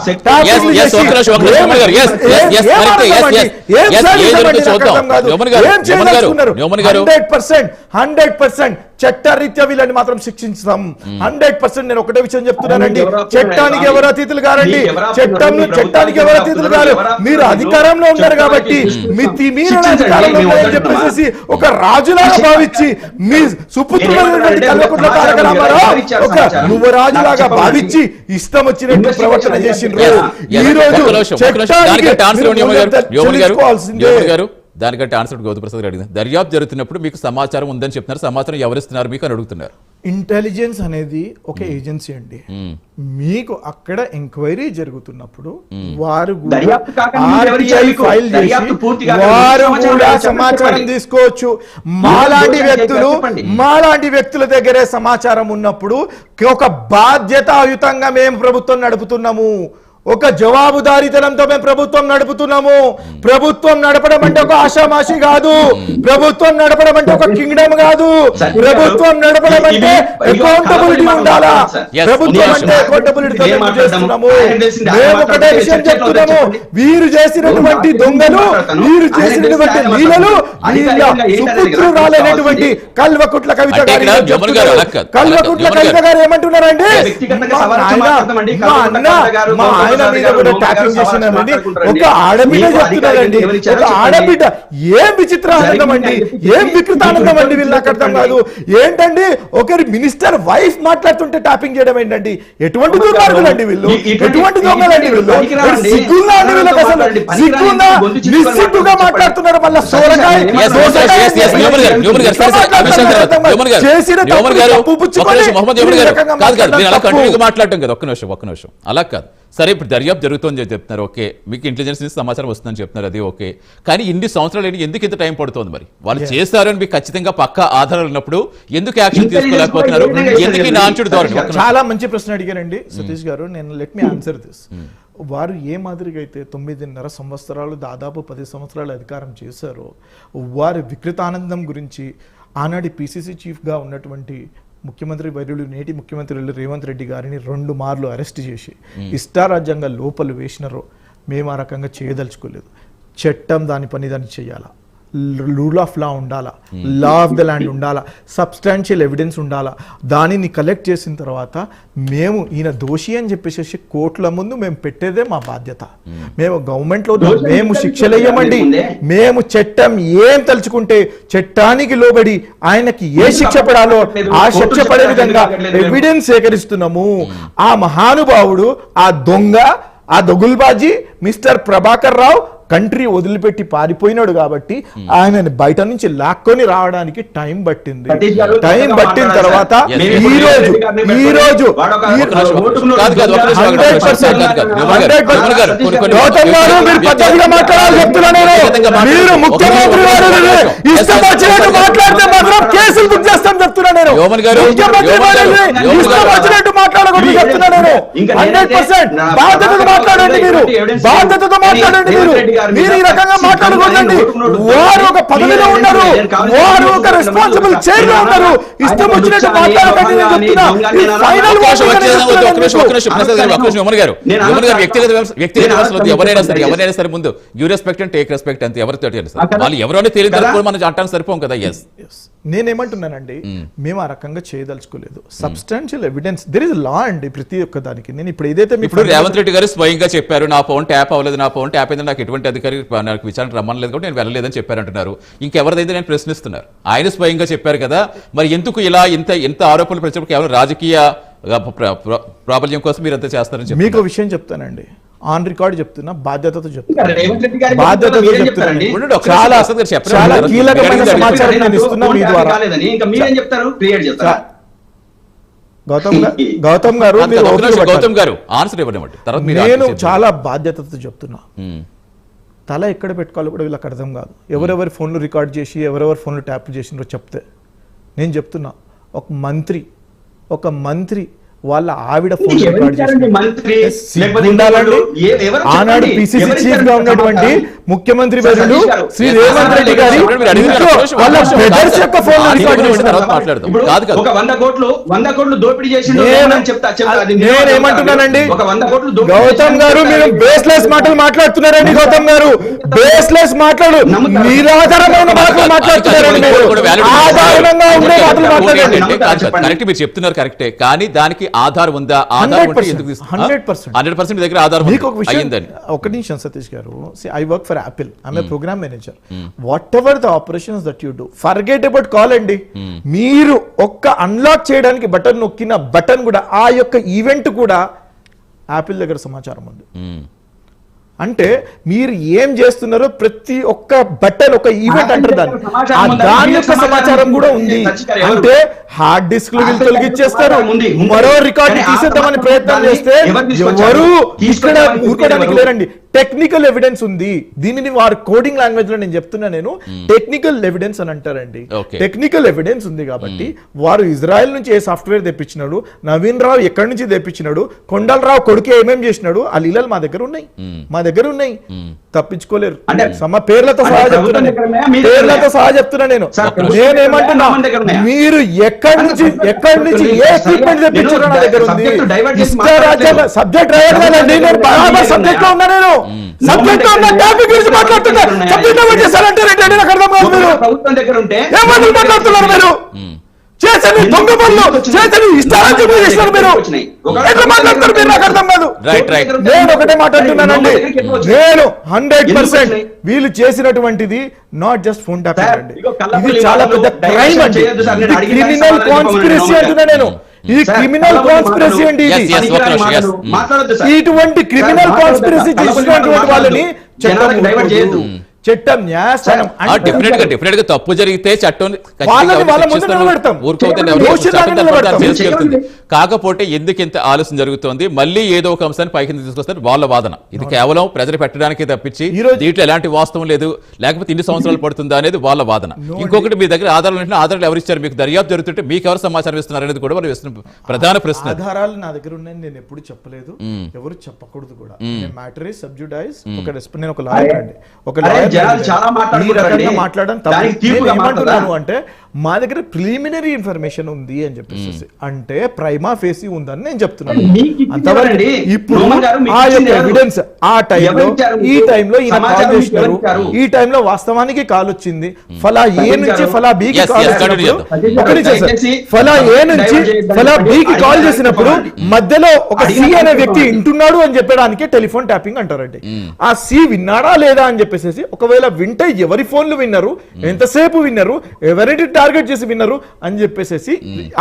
చట్టరీత్యా వీళ్ళని మాత్రం శిక్షించాం. 100% నేను ఒకటే విషయం చెప్తున్నానండి, చట్టానికి ఎవరు అతిథులు గారండి, చట్టానికి ఎవరు అతిథులు గారు. మీరు అధికారంలో ఉన్నారు కాబట్టి మీరు అధికారంలో ఉన్నారని చెప్పేసి ఒక రాజులాగా భావించి మీ సుపుత్రుడైనటువంటి కల్వకుంట్ల తారక రామారావు ఒక యువరాజులాగా భావించి ఇష్టం వచ్చినట్టు ప్రవర్తన చేసిండ్రు. ఈ రోజు దానికంటే ఆన్సర్ గౌతమ్ ప్రసాద్ గారు అడిగింది. దర్యాప్తు జరుగుతున్నప్పుడు మీకు సమాచారం ఉందని చెప్తున్నారు, సమాచారం ఎవరిస్తున్నారు మీకు అని అడుగుతున్నారు. ఇంటెలిజెన్స్ అనేది ఒక ఏజెన్సీ అండి. మీకు అక్కడ ఎంక్వైరీ జరుగుతున్నప్పుడు వారు సమాచారం తీసుకోవచ్చు. మాలాంటి వ్యక్తుల దగ్గరే సమాచారం ఉన్నప్పుడు ఒక బాధ్యతాయుతంగా మేము ప్రభుత్వం నడుపుతున్నాము, ఒక జవాబుదారీతనంతో మేము ప్రభుత్వం నడుపుతున్నాము. ప్రభుత్వం నడపడం అంటే ఒక ఆషామాషి కాదు. ప్రభుత్వం నడపడం అంటే ఒక కింగ్డమ్ కాదు. ప్రభుత్వం నడపడం అంటే అకౌంటబిలిటీ ఉండాలా. ప్రభుత్వం అంటే అకౌంటబిలిటీతో మేము చేస్తున్నాము. మేము ఒకటే విషయం చెప్తున్నాము, వీరు చేసినటువంటి దొంగలు, వీరు చేసినటువంటి లీలలు సుపుత్రురాలైనటువంటి కల్వకుంట్ల కవిత గారు ఏమంటున్నారండి, మా ఆయన మీద కూడా ట్యాపింగ్ చేస్తున్నారండి. ఒక ఆడబిడ్డ చెప్తున్నారండి, ఒక ఆడబిడ్డ. ఏం విచిత్రానందం అండి, ఏం వికృతానందం అండి. వీళ్ళు నాకు అర్థం కాదు. ఏంటండి ఒకరి మినిస్టర్ వైఫ్ మాట్లాడుతుంటే ట్యాపింగ్ చేయడం ఏంటండి? ఎటువంటి దుర్మార్గులు అండి వీళ్ళు, ఎటువంటి దొంగలండి వీళ్ళు. సిగ్గున్నా అండి వీళ్ళకి, అసలు సిగ్గున్నా నిస్సిగ్గుగా మాట్లాడుతున్నారు. మళ్ళీ సోరకాయ మాట్లాడటం కదా. ఒక్క నిమిషం అలా కాదు. సరే, ఇప్పుడు దర్యాప్తు జరుగుతుందని చెప్తున్నారు, ఓకే, మీకు ఇంటెలిజెన్స్ నుంచి సమాచారం వస్తుందని చెప్తున్నారు, అది ఓకే. కానీ ఇన్ని సంవత్సరాలు ఎందుకు ఇంత టైం పడుతుంది? మరి వాళ్ళు చేస్తారని మీకు ఖచ్చితంగా పక్కా ఆధారాలు ఉన్నప్పుడు ఎందుకు యాక్షన్ తీసుకోలేకపోతున్నారు? ఎందుకు నాంచుడు ధోరణి? చాలా మంచి ప్రశ్న అడిగారండి సతీష్ గారు. నేను లెట్ మీ ఆన్సర్ దిస్. వారు ఏ మాదిరిగా అయితే 9.5 సంవత్సరాలు దాదాపు 10 సంవత్సరాలు అధికారం చేశారో, వారి వికృతానందం గురించి ఆనాటి పిసిసి చీఫ్గా ఉన్నటువంటి ముఖ్యమంత్రి వర్యులు, నేటి ముఖ్యమంత్రి రేవంత్ రెడ్డి గారిని 2 మార్లు అరెస్ట్ చేసి ఇష్టారాజ్యంగా లోపలు వేసినారో మేము ఆ రకంగా చేయదలుచుకోలేదు. చట్టం దాని పని దాన్ని చేయాలా, రూల్ ఆఫ్ లా ఉండాలా, లా ఆఫ్ ద ల్యాండ్ ఉండాలా, సబ్స్టాన్షియల్ ఎవిడెన్స్ ఉండాలా. దానిని కలెక్ట్ చేసిన తర్వాత మేము ఈయన దోషి అని చెప్పేసి కోర్టుల ముందు మేము పెట్టేదే మా బాధ్యత. మేము గవర్నమెంట్లో మేము శిక్షలేయమండి. మేము చట్టం ఏం తలుచుకుంటే చట్టానికి లోబడి ఆయనకి ఏ శిక్ష పడాలో ఆ శిక్ష పడే విధంగా ఎవిడెన్స్ సేకరిస్తున్నాము. ఆ మహానుభావుడు, ఆ దొంగ, ఆ దొగుల్బాజీ మిస్టర్ ప్రభాకర్ రావు కంట్రీ వదిలిపెట్టి పారిపోయినాడు కాబట్టి ఆయనని బయట నుంచి లాక్కొని రావడానికి టైం పట్టింది. టైం పట్టిన తర్వాత ఈ రోజు గౌతమ్ గారు మీరు పద్ధతిగా మాట్లాడాలి చెప్తున్నా నేను. మీరు ముఖ్యమంత్రి వారు ఇష్టం వచ్చినట్టు మాట్లాడితే మాత్రం కేసులు బుక్ చేస్తాం చెప్తున్నా నేను. ముఖ్యమంత్రి వారిని ఇష్టం వచ్చినట్టు మాట్లాడకూడదు చెప్తున్నా నేను. 100% బాధ్యతతో మాట్లాడండి మీరు, బాధ్యతతో మాట్లాడండి మీరు. మీరు ఈ రకంగా మాట్లాడకూడదండి. వారు ఒక పదవిలో ఉన్నారు, వారు ఒక రెస్పాన్సిబుల్ చైర్ లో ఉన్నారు. ఇష్టం వచ్చినట్టు మాట్లాడకండి నేను చెప్తున్నా. ఎవరైనా సరే ముందు you respect and take respect అంతే. ఎవరితో వాళ్ళు ఎవరైనా తెలియదు మనం అంటాను సరిపోం కదా. ఎస్, నేనేమంటున్నానండి, మేము ఆ రకంగా చేయదలుచుకోలేదు. సబ్స్టాన్షియల్ ఎవిడెన్స్ దెర్ ఇస్ లా అండి ప్రతి ఒక్క దానికి. నేను ఇప్పుడు ఏదైతే ఇప్పుడు రేవంత్ రెడ్డి గారు స్వయంగా చెప్పారు, నా ఫోన్ ట్యాప్ అవ్వలేదు, నా ఫోన్ ట్యాప్ అయింది, నాకు ఎటువంటి అధికారి నాకు విచారణ రమ్మనలేదు కాబట్టి నేను వెళ్ళలేదని చెప్పారంటున్నారు. ఇంకెవరిదైతే నేను ప్రశ్నిస్తున్నారు. ఆయన స్వయంగా చెప్పారు కదా. మరి ఎందుకు ఇలా ఎంత ఆరోపణలు ప్రచారం కేవలం రాజకీయ ప్రాబల్యం కోసం మీరు అంతా చేస్తారని చెప్పి మీకు విషయం చెప్తానండి. ఆన్ రికార్డ్ చెప్తున్నా, బాధ్యతతో చెప్తున్నా, బాధ్యతతో చెప్తున్నానండి. చాలా కీలకమైన సమాచారం నేను ఇస్తున్నా మీ ద్వారా. గౌతమ్ గారు ఆన్సర్ ఇవ్వండి. నేను చాలా బాధ్యతతో చెప్తున్నా. తల ఎక్కడ పెట్టుకోవాలో కూడా వీళ్ళకి అర్థం కాదు. ఎవరెవరి ఫోన్లు రికార్డ్ చేసి ఎవరెవరి ఫోన్లు ట్యాప్ చేసినారో చెప్తే నేను చెప్తున్నా, ఒక మంత్రి వాళ్ళ ఆవిడ ఫోన్ ఆనాడు పిసిసి చీఫ్ గా ఉన్నటువంటి ముఖ్యమంత్రి వర్యులు శ్రీ రేవంత్ రెడ్డి గారి వాళ్ళ బ్రదర్స్ యొక్క ఫోన్ నేనేమంటున్నానండి, గౌతమ్ గారు మీరు బేస్లెస్ మాటలు మాట్లాడుతున్నారండి. గౌతమ్ గారు బేస్లెస్ మాట్లాడు, నిరాధారమైన మాటలు మాట్లాడుతున్నారండి. మీరు ఆధారంగా ఉండే మాటలు మాట్లాడండి. మీరు చెప్తున్నారు కరెక్టే, కానీ దానికి ఆధారం ఉందా? ఆధారం ఉంటే ఎందుకు తీసుకున్నారు? 100% మీ దగ్గర ఆధారం అయ్యిందని. ఒక నిమిషం సతీష్ గారు, I work for Apple, I'm a programme manager. Whatever the operations that you do, forget about call అండి. మీరు ఒక్క అన్లాక్ చేయడానికి బటన్ నొక్కిన బటన్ కూడా, ఆ యొక్క ఈవెంట్ కూడా యాపిల్ దగ్గర సమాచారం ఉంది. అంటే మీరు ఏం చేస్తున్నారో ప్రతి ఒక్క బటన్ ఒక ఈవెంట్ అంటారు దాని యొక్క సమాచారం కూడా ఉంది. అంటే హార్డ్ డిస్క్లు వీళ్ళు తొలగిచ్చేస్తారు, మరో రికార్డు తీసేద్దామని ప్రయత్నం చేస్తే ఎవరు ఇక్కడ ఊరుకోవడానికి లేరండి. టెక్నికల్ ఎవిడెన్స్ ఉంది, దీనిని వారి కోడింగ్ లాంగ్వేజ్ లో నేను చెప్తున్నా, నేను టెక్నికల్ ఎవిడెన్స్ అని అంటారండి. టెక్నికల్ ఎవిడెన్స్ ఉంది కాబట్టి వారు ఇజ్రాయెల్ నుంచి ఏ సాఫ్ట్వేర్ తెప్పించినాడు, నవీన్ రావు ఎక్కడి నుంచి తెప్పించినాడు, కొండలరావు కొడుకు ఏమేం చేసినాడు, ఆ లీలలు మా దగ్గర ఉన్నాయి, తప్పించుకోలేరు. పేర్లతో సహా చెప్తున్నా నేను. నేనేమంటున్నా, మీరు ఎక్కడి నుంచి ఏ ఎక్విప్మెంట్ తెప్పించారో నా దగ్గర ఉంది. సబ్జెక్ట్ రాయడండి, నేను బరాబర్ సబ్జెక్ట్ లో ఉన్నా, నేను సబ్జెక్ట్ లో ఉన్న టాపిక్ గురించి మాట్లాడుతున్నా. సబ్జెక్ట్ లో చేశారంటారంటే నాకు అర్థం కాదు. మీరు ఏమని మాట్లాడుతున్నారు? మీరు చేసిన దొంగ పనులు చేసిన ఇష్టాలని చేస్తున్నారు. మీరు ఎట్లా మాట్లాడుతారు? మీరు నాకు అర్థం కాదు. నేను ఒకటే మాట్లాడుతున్నానండి, నేను 100% వీళ్ళు చేసినటువంటిది నాట్ జస్ట్ ఫోన్ ట్యాపింగ్ అండి, ఇది చాలా పెద్ద క్రైమ్ అండి, క్రిమినల్ కాన్స్పిరసీ అంటున్నా నేను. ఇది క్రిమినల్ కాన్స్పిరసీ అండి. ఇటువంటి క్రిమినల్ కాన్స్పిరసీ చేసినటువంటి వాళ్ళని చట్టం న్యాయస్థానం డెఫినెట్ గా తప్పు జరిగితే చట్టం కాకపోతే ఎందుకు ఇంత ఆలోచన జరుగుతోంది, మళ్ళీ ఏదో ఒక అంశాన్ని పైకి తీసుకొస్తారు వాళ్ళ వాదన. ఇది కేవలం ప్రజలు పెట్టడానికి తప్పించి దీంట్లో ఎలాంటి వాస్తవం లేదు, లేకపోతే ఇన్ని సంవత్సరాలు పడుతుందా అనేది వాళ్ళ వాదన. ఇంకొకటి మీ దగ్గర ఆధారాలు ఎవరు ఇచ్చారు, మీకు దర్యాప్తు జరుగుతుంటే మీకు ఎవరు సమాచారం ఇస్తున్నారు అనేది కూడా వాళ్ళు ఇస్తున్న ప్రధాన ప్రశ్న. ఆధారాలు నా దగ్గర ఉన్నాయని నేను ఎప్పుడు చెప్పలేదు, ఎవరు చెప్పకూడదు కూడా. Matter is sub judice. నేను ఒక లాయర్ అండి, ఒక లాయర్ మాట్లాడను అంటే మా దగ్గర ప్రిలిమినరీ ఇన్ఫర్మేషన్ ఉంది అని చెప్పేసి, అంటే ప్రైమా ఫేసి ఉందని నేను చెప్తున్నాను. అంతవరకు ఇప్పుడు ఆ యొక్క ఎవిడెన్స్ ఆ టైంలో ఈ టైంలో ఈయన కాల్ చేసినారు, ఈ టైంలో వాస్తవానికి కాల్ వచ్చింది, ఫలా ఏ నుంచి ఫలా బికి కాల్ చేసినప్పుడు, ఫలా ఏ నుంచి ఫలా బికి కాల్ చేసినప్పుడు మధ్యలో ఒక సి అనే వ్యక్తి వింటున్నాడు అని చెప్పడానికి టెలిఫోన్ ట్యాపింగ్ అంటారండి. ఆ సి విన్నాడా లేదా అని చెప్పేసి, ఒకవేళ వింటే ఎవరి ఫోన్లు విన్నారు, ఎంతసేపు విన్నారు, ఎవరిని టార్గెట్ చేసి విన్నారు అని చెప్పేసి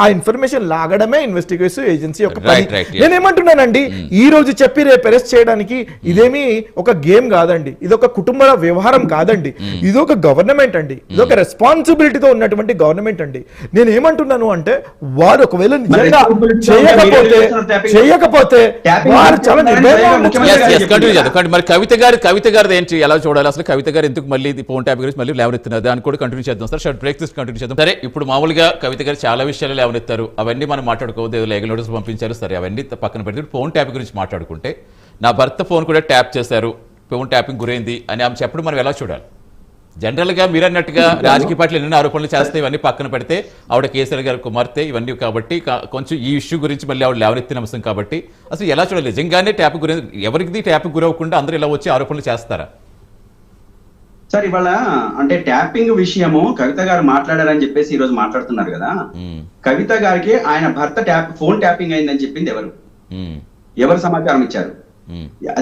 ఆ ఇన్ఫర్మేషన్ లాగడమే ఇన్వెస్టిగేషన్ ఏజెన్సీ యొక్క పని. నేనేమంటున్నానండి, ఈ రోజు చెప్పి రేపు అరెస్ట్ చేయడానికి ఇదేమి ఒక గేమ్ కాదండి, ఇది ఒక కుటుంబ వ్యవహారం కాదండి, ఇది ఒక గవర్నమెంట్ అండి, ఇది ఒక రెస్పాన్సిబిలిటీతో ఉన్నటువంటి గవర్నమెంట్ అండి. నేను ఏమంటున్నాను అంటే, వారు ఒకవేళ నిజంగా చేయకపోతే వారు చాలా మరి కవిత గారు ఏంటి ఎలా చూడాలి అసలు? కవిత గారు ఎందుకు మళ్ళీ ఫోన్ ట్యాప్ గురించి మళ్ళీ లేవనెత్తున్నారు, దాన్ని కూడా కంటిన్యూ చేద్దాం సార్. షార్ట్ బ్రేక్ కంటిన్యూ చేద్దాం. సరే, ఇప్పుడు మామూలుగా కవిత గారు చాలా విషయాలు లేవనెత్తారు, అవన్నీ మనం మాట్లాడుకోవద్దు, ఏదో లీగల్ నోటీస్ పంపించారు, సరే అవన్నీ పక్కన పెడితే ఫోన్ ట్యాప్ గురించి మాట్లాడుకుంటే, నా భర్త ఫోన్ కూడా ట్యాప్ చేశారు, ఫోన్ ట్యాపింగ్ గురైంది అని ఆమె చెప్పడం మనం ఎలా చూడాలి? జనరల్గా మీరు అన్నట్టుగా రాజకీయ పార్టీలు ఎన్నో ఆరోపణలు చేస్తే ఇవన్నీ పక్కన పెడితే ఆవిడ కేసీఆర్ గారి కుమార్తె ఇవన్నీ కాబట్టి కొంచెం ఈ ఇష్యూ గురించి మళ్ళీ ఆవిడ లేవనెత్తిన అంశం కాబట్టి అసలు ఎలా చూడాలి? నిజంగానే ట్యాప్ గురి ఎవరికి ట్యాప్ గురవకుండా అందరూ ఇలా వచ్చి ఆరోపణలు చేస్తారా? సార్, ఇవాళ అంటే ట్యాపింగ్ విషయము కవిత గారు మాట్లాడారని చెప్పేసి ఈ రోజు మాట్లాడుతున్నారు కదా. కవిత గారికి ఆయన భర్త ఫోన్ ట్యాపింగ్ అయిందని చెప్పింది ఎవరు సమాచారం ఇచ్చారు?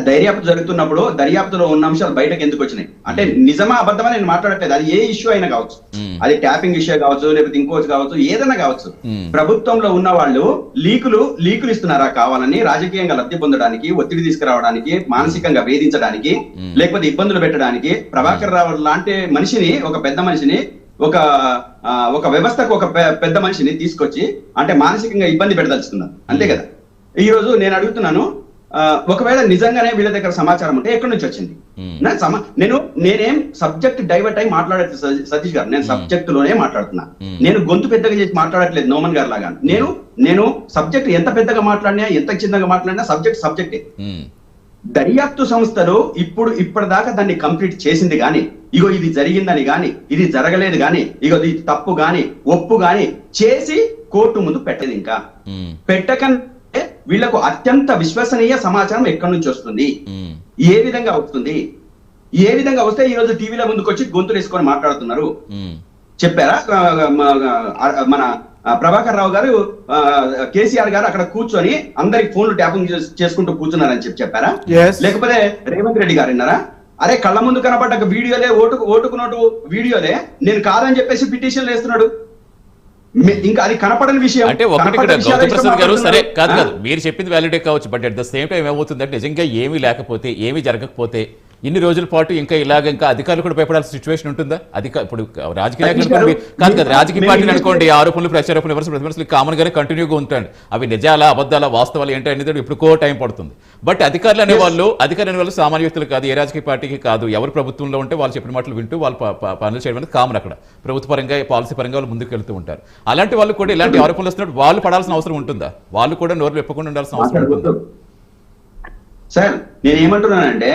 దర్యాప్తు జరుగుతున్నప్పుడు దర్యాప్తులో ఉన్న అంశాలు బయటకు ఎందుకు వచ్చినాయి అంటే నిజమా అబద్ధమా నేను మాట్లాడట్లేదు, అది ఏ ఇష్యూ అయినా కావచ్చు, అది ట్యాపింగ్ ఇష్యూ కావచ్చు, లేకపోతే ఇంకోటి కావచ్చు, ఏదైనా కావచ్చు. ప్రభుత్వంలో ఉన్న వాళ్ళు లీకులు ఇస్తున్నారా కావాలని, రాజకీయంగా లబ్ధి పొందడానికి, ఒత్తిడి తీసుకురావడానికి, మానసికంగా వేధించడానికి, లేకపోతే ఇబ్బందులు పెట్టడానికి ప్రభాకర్ రావు లాంటి మనిషిని, ఒక పెద్ద మనిషిని, ఒక వ్యవస్థకు ఒక పెద్ద మనిషిని తీసుకొచ్చి అంటే మానసికంగా ఇబ్బంది పెట్టదలుచుకున్నారు, అంతే కదా. ఈ రోజు నేను అడుగుతున్నాను, ఒకవేళ నిజంగానే వీళ్ళ దగ్గర సమాచారం ఉంటే ఎక్కడి నుంచి వచ్చింది? నేనేం సబ్జెక్ట్ డైవర్ట్ అయి మాట్లాడట్లేదు సతీష్ గారు, నేను సబ్జెక్ట్ లోనే మాట్లాడుతున్నా. నేను గొంతు పెద్దగా చేసి మాట్లాడట్లేదు నోమన్ గారు లాగా. నేను సబ్జెక్ట్ ఎంత పెద్దగా మాట్లాడినా ఎంత చిన్నగా మాట్లాడినా సబ్జెక్టే. దర్యాప్తు సంస్థలు ఇప్పటిదాకా దాన్ని కంప్లీట్ చేసింది గాని, ఇగో ఇది జరిగిందని గాని, ఇది జరగలేదు గాని, ఇగో ఇది తప్పు గాని, ఒప్పు గాని చేసి కోర్టు ముందు పెట్టేది. ఇంకా పెట్టకంటే వీళ్లకు అత్యంత విశ్వసనీయ సమాచారం ఎక్కడి నుంచి వస్తుంది, ఏ విధంగా వస్తుంది, ఏ విధంగా వస్తే ఈ రోజు టీవీల ముందుకు వచ్చి గొంతులు వేసుకొని మాట్లాడుతున్నారు? చెప్పారా మన ప్రభాకర్ రావు గారు, కేసీఆర్ గారు అక్కడ కూర్చొని అందరికి ఫోన్లు ట్యాపింగ్ చేసుకుంటూ కూర్చున్నారని చెప్పారా? లేకపోతే రేవంత్ రెడ్డి గారు విన్నారా? అరే కళ్ళ ముందు కనబడ్డ వీడియోలే, ఓటుకు నోటు వీడియోలే నేను కాదని చెప్పేసి పిటిషన్లు వేస్తున్నాడు. ఇంకా అది కనపడని విషయం. అంటే ఒకటి ఇక్కడ గౌతమ్ ప్రసాద్ గారు, సరే కాదు మీరు చెప్పింది వ్యాలిడే కావచ్చు, but at the same time ఏమవుతుందంటే నిజంగా ఏమీ లేకపోతే, ఏమీ జరగకపోతే ఇన్ని రోజుల పాటు ఇంకా ఇంకా అధికారులు కూడా భయపడాల్సిన సిచ్యువేషన్ ఉంటుందా? ఇప్పుడు రాజకీయ నాయకులు కాదు కదా, రాజకీయ పార్టీలు అనుకోండి, ఆరోపణలు ప్రచారోపణలు విమర్శలు కామన్ గానే కంటిన్యూగా ఉంటాయి. అవి నిజాలా అబద్ధాలా వాస్తవాలు ఏంటి అనేది ఇప్పుడుకో టైం పడుతుంది. బట్ అధికారులు అనేవాళ్ళు సామాన్య వ్యక్తులు కాదు, ఏ రాజకీయ పార్టీకి కాదు, ఎవరు ప్రభుత్వంలో ఉంటే వాళ్ళు చెప్పిన మాటలు వింటూ వాళ్ళు పనులు చేయడం అనేది కామన్. అక్కడ ప్రభుత్వ పరంగా పాలసీ పరంగా వాళ్ళు ముందుకు వెళ్తూ ఉంటారు. అలాంటి వాళ్ళు కూడా ఇలాంటి ఆరోపణలు వస్తున్నప్పుడు వాళ్ళు పడాల్సిన అవసరం ఉంటుందా? వాళ్ళు కూడా నోరు వెప్పకుండా ఉండాల్సిన అవసరం ఉంటుందా? సార్ నేనేమంటున్నానంటే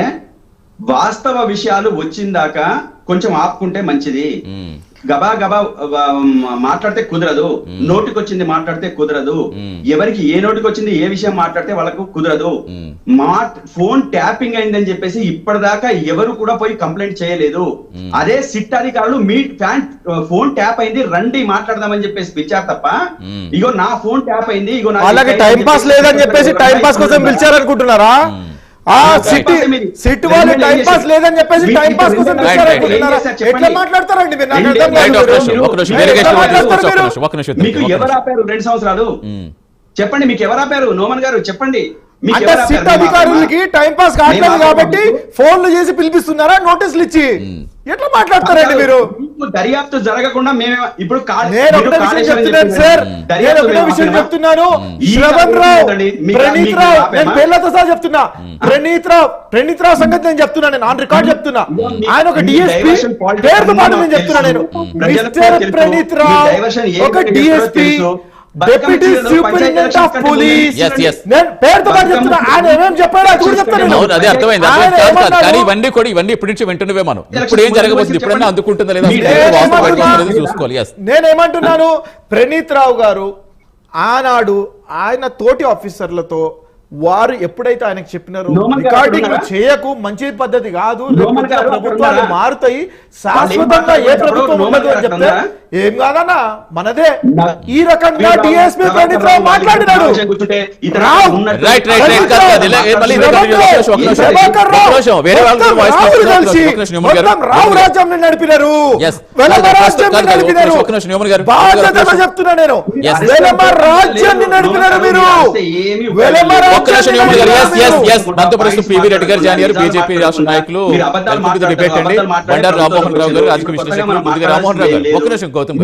వాస్తవ విషయాలు వచ్చిందాక కొంచెం ఆపుకుంటే మంచిది. గబా గబా మాట్లాడితే కుదరదు, నోటికొచ్చింది మాట్లాడితే కుదరదు, ఎవరికి ఏ నోటికొచ్చింది ఏ విషయం మాట్లాడితే వాళ్ళకు కుదరదు. ఫోన్ ట్యాపింగ్ అయిందని చెప్పేసి ఇప్పటిదాకా ఎవరు కూడా పోయి కంప్లైంట్ చేయలేదు. అదే సిట్ అధికారులు మీ ఫోన్ ట్యాప్ అయింది రండి మాట్లాడదామని చెప్పేసి పిలిచారు తప్ప, ఇగో నా ఫోన్ ట్యాప్ అయింది, ఇగో వాళ్ళకి టైం పాస్ లేదని చెప్పేసి టైం పాస్ కోసం పిలిచారనుకుంటున్నారా? సిట్ వాళ్ళు టైం పాస్ లేదని చెప్పేసి టైం పాస్ కోసం ఎట్లా మాట్లాడతారండి? మీకు ఎవరు ఆపారు 2 సంవత్సరాలు? చెప్పండి, మీకు ఎవరు ఆపారు? నోమన్ గారు చెప్పండి. అంటే సిట్ అధికారులకి టైం పాస్ కావట్లేదు కాబట్టి ఫోన్లు చేసి పిలిపిస్తున్నారా నోటీసులు ఇచ్చి? ఎట్లా మాట్లాడతారండి మీరు? దర్యాప్తు జరగకుండా మేమే ఇప్పుడు నేను ఒకటే విషయం చెప్తున్నాను. శ్రవణ్ రావు, ప్రణీత్ రావు, నేను పేర్లతో సహా చెప్తున్నా. ప్రణీత్ రావు సంగతి నేను చెప్తున్నా, నేను ఆన్ రికార్డ్ చెప్తున్నా. ఆయన ఒక డిఎస్పీ పేరుతో పాటు నేను చెప్తున్నా. నేను మిస్టర్ ప్రణీత్ రావు ఒక DSP, deputy superintendent of police. నేను పేరుతో పాటు చెప్తున్నా. ఆయన ఏమేమి చెప్పాడో అది కూడా చెప్తాను. అది అర్థమైంది. కానీ ఇవన్నీ ఇప్పటి నుంచి వింటున్నవే మనం. ఇప్పుడు ఏం జరగబోతుంది, ఇప్పుడైనా అందుకుంటుందా లేదా చూసుకోవాలి. నేనేమంటున్నాను, ప్రణీత్ రావు గారు ఆనాడు ఆయన తోటి ఆఫీసర్లతో వారు ఎప్పుడైతే ఆయనకు చెప్పినారో రికార్డింగ్ చేయకు, మంచి పద్ధతి కాదు, ప్రభుత్వాలు మారుతాయి, శాశ్వతంగా ఏ ప్రభుత్వం ఉండదు అని చెప్తే ఏం కాదన్నా మనదే. ఈ రకంగా డిఎస్పీ ప్రణీత్ రావు మాట్లాడినాడు. రావు రాజ్యం నడిపినారు, బాధ్యతగా చెప్తున్నా నేను. వెలమ రాజ్యాన్ని నడిపినారు మీరు. పివి రెడ్డి గారు జాయిన్ బీజేపీ రాష్ట్ర నాయకులు డిబేట్ అండి. బండారు రామ్మోహన్ రావు గారు రాజకీయ విశ్లేషకులు. రామ్మోహన్ రావు గారు ఒక్క నిమిషం గౌతమ్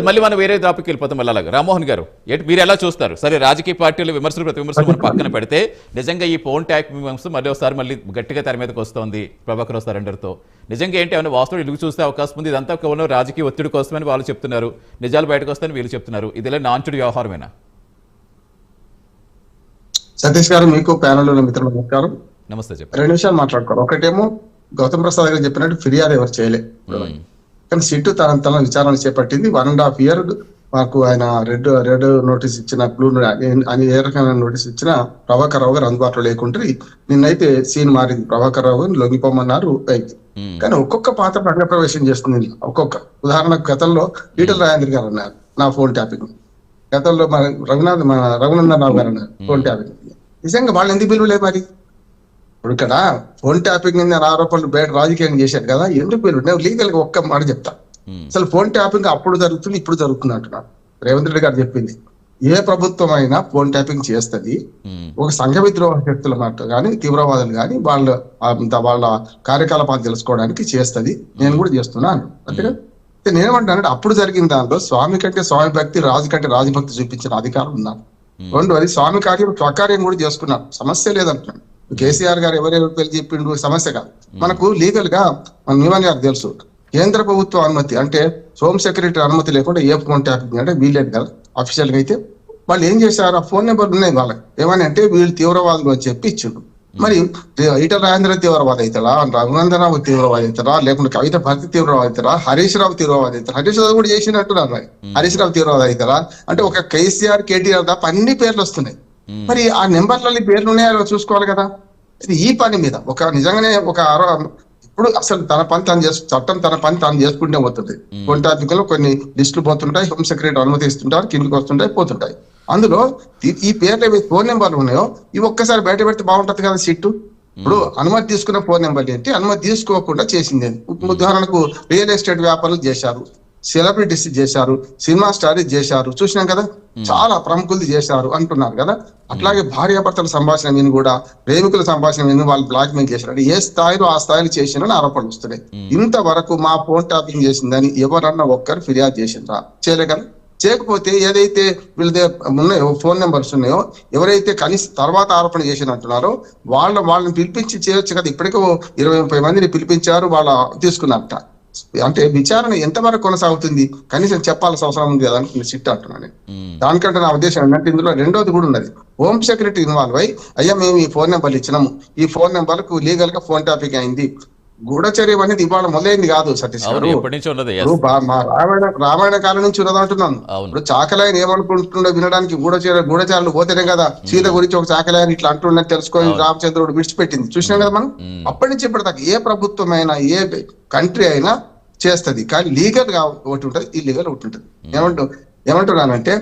మళ్ళీ మనం వేరే టాపిక్ వెళ్ళిపోతాం. అలాగే రామ్మోహన్ గారు మీరు ఎలా చూస్తారు? సరే రాజకీయ పార్టీలు విమర్శలు ప్రతి విమర్శలు మనం పక్కన పెడితే నిజంగా ఈ ఫోన్ ట్యాక్ మళ్ళీ గట్టిగా తెర మీదకి వస్తోంది ప్రభాకర్ సరెండర్తో. నిజంగా ఏంటి ఏమైనా వాస్తవం ఇల్లు చూస్తే అవకాశం ఉంది? ఇదంతా కేవలం రాజకీయ ఒత్తిడి కోసమని వాళ్ళు చెప్తున్నారు, నిజాలు బయటకు వస్తాయని వీళ్ళు చెప్తున్నారు. ఇదిలా నాంచుడు వ్యవహారమేనా? సతీష్ గారు, మీకు ప్యానెల్ మిత్రులు నమస్కారం. నమస్తే. 2 నిమిషాలు మాట్లాడుకోవాలి. ఒకటేమో గౌతమ్ ప్రసాద్ గారు చెప్పినట్టు ఫిర్యాదు ఎవరు చేయలేదు, కానీ సిట్టు తన విచారణ చేపట్టింది. 1.5 year మాకు ఆయన రెడ్ నోటీస్ ఇచ్చిన, బ్లూ అని ఏ రకమైన నోటీస్ ఇచ్చిన ప్రభాకర్ రావు గారు అందుబాటులో లేకుంటే నిన్నైతే సీన్ మారింది. ప్రభాకర్ రావు గారు లొంగిపోమన్నారు. కానీ ఒక్కొక్క పాత్ర రంగప్రవేశం చేస్తుంది. ఒక్కొక్క ఉదాహరణకు గతంలో ఈటల రాజేంద్ర గారు అన్నారు నా ఫోన్ ట్యాపింగ్, గతంలో మన రఘునందన్ రావు గారు అన్నారు ఫోన్ ట్యాపింగ్. నిజంగా వాళ్ళు ఎందుకు పిలువలేదు మరి? ఇప్పుడు ఇక్కడ ఫోన్ ట్యాపింగ్ ఆరోపణలు బయట రాజకీయం చేశారు కదా, ఎందుకు పిలువ? నేను లీగల్ గా ఒక్క మాట చెప్తా. అసలు ఫోన్ ట్యాపింగ్ అప్పుడు జరుగుతుంది, ఇప్పుడు జరుగుతుంది అంటున్నాడు రేవంత్ రెడ్డి గారు చెప్పింది. ఏ ప్రభుత్వం అయినా ఫోన్ ట్యాపింగ్ చేస్తుంది. ఒక సంఘ విద్రోహ శక్తుల మాట కానీ తీవ్రవాదులు కానీ వాళ్ళ కార్యకలాపాలు తెలుసుకోవడానికి చేస్తుంది. నేను కూడా చేస్తున్నాను అంతేగా. నేనేమంటానంటే అప్పుడు జరిగిన దాంట్లో స్వామి కంటే స్వామి భక్తి, రాజు కంటే రాజభక్తి చూపించిన అధికారం ఉన్నారు. రెండోది స్వామి కార్యం స్వకార్యం కూడా చేసుకున్నారు, సమస్య లేదంటున్నాను. కేసీఆర్ గారు ఎవరెవరు పేరు చెప్పిండు సమస్య కాదు. మనకు లీగల్ గా మన నియమం గారు తెలుసు, కేంద్ర ప్రభుత్వ అనుమతి అంటే హోమ్ సెక్రటరీ అనుమతి లేకుండా ఏ ఫోన్ ట్యాపింగ్ అంటే వీలేదు కదా. అఫీషియల్ గా అయితే వాళ్ళు ఏం చేశారు, ఆ ఫోన్ నెంబర్లు ఉన్నాయి వాళ్ళకి, ఏమని అంటే వీళ్ళు తీవ్రవాదులు అని చెప్పి ఇచ్చిండు. మరి ఈటల రాజేంద్ర తీవ్రవాది అవుతారా, రఘునందనరావు తీవ్రవాది అవుతారా, లేకుంటే కవిత భర్త తీవ్రవాది అవుతారా, హరీష్ రావు తీవ్రవాది అవుతారా? హరీష్ రావు కూడా చేసినట్టున్నారు మరి, హరీష్ రావు తీవ్రవాది అవుతారా అంటే ఒక కేసీఆర్ కేటీఆర్ తప్ప అన్ని పేర్లు వస్తున్నాయి. మరి ఆ నెంబర్లలో పేర్లు ఉన్నాయో చూసుకోవాలి కదా. ఇది ఈ పని మీద ఒక నిజంగానే ఒక ఇప్పుడు అసలు తన పని తాను చట్టం తన పని తాను చేసుకుంటే పోతుంది. ఫోన్ ట్యాపింగ్ లో కొన్ని లిస్టులు పోతుంటాయి, హోమ్ సెక్రటరీ అనుమతిస్తుంటారు, కిందికి వస్తుంటాయి పోతుంటాయి. అందులో ఈ పేర్లు ఫోన్ నెంబర్లు ఉన్నాయో ఇవి ఒక్కసారి బయట పెడితే బాగుంటది కదా సిట్టు. ఇప్పుడు అనుమతి తీసుకున్న ఫోన్ నెంబర్లు ఏంటి, అనుమతి తీసుకోకుండా చేసింది. ఉదాహరణకు రియల్ ఎస్టేట్ వ్యాపారులు చేశారు, సెలబ్రిటీస్ చేశారు, సినిమా స్టార్ చేశారు, చూసినాం కదా, చాలా ప్రముఖులు చేశారు అంటున్నారు కదా. అట్లాగే భార్యాభర్తల సంభాషణ విని కూడా ప్రేమికుల సంభాషణ విని వాళ్ళు బ్లాక్ మెయిల్ చేశారు. ఏ స్థాయిలో ఆ స్థాయిలో చేసినని ఆరోపణలు వస్తున్నాయి. ఇంతవరకు మా ఫోన్ ట్యాపింగ్ చేసిందని ఎవరన్నా ఒక్కరు ఫిర్యాదు చేసిండ్రా? చేయలే కదా. చేయకపోతే ఏదైతే వీళ్ళ ఉన్నాయో ఫోన్ నెంబర్స్ ఉన్నాయో ఎవరైతే కనీసం తర్వాత ఆరోపణ చేసినట్టున్నారో వాళ్ళని పిలిపించి చేయొచ్చు కదా. ఇప్పటికో 20-30 మందిని పిలిపించారు, వాళ్ళ తీసుకున్నారట. అంటే విచారణ ఎంతవరకు కొనసాగుతుంది కనీసం చెప్పాల్సిన అవసరం ఉంది కదా అని సిట్ అంటున్నాను. దానికంటే నా ఉద్దేశం ఏంటంటే ఇందులో రెండోది కూడా ఉన్నది. హోమ్ సెక్రటరీ ఇన్వాల్వ్ అయ్యి అయ్యా మేము ఈ ఫోన్ నెంబర్లు ఇచ్చినాము, ఈ ఫోన్ నెంబర్కు లీగల్ గా ఫోన్ ట్యాపింగ్ అయింది, గూఢచర్యం అనేది ఇవాళ మొదలైంది కాదు సతీష్ గారు. మా రామాయణ కాలం నుంచి ఉన్నది అంటున్నాను. ఇప్పుడు చాకలాయని ఏమనుకుంటుండో వినడానికి గూఢచారులు పోతేనే కదా సీత గురించి ఒక చాకలాయని ఇట్లా అంటుండని తెలుసుకొని రామచంద్రుడు విడిచిపెట్టింది. చూసినాం కదా మనం. అప్పటి నుంచి ఇప్పటిదాకా ఏ ప్రభుత్వమైనా ఏ కంట్రీ అయినా చేస్తుంది, కానీ లీగల్ గా ఒకటి ఉంటుంది, ఇల్లీగల్ ఒకటి ఉంటుంది. ఏమంటున్నానంటే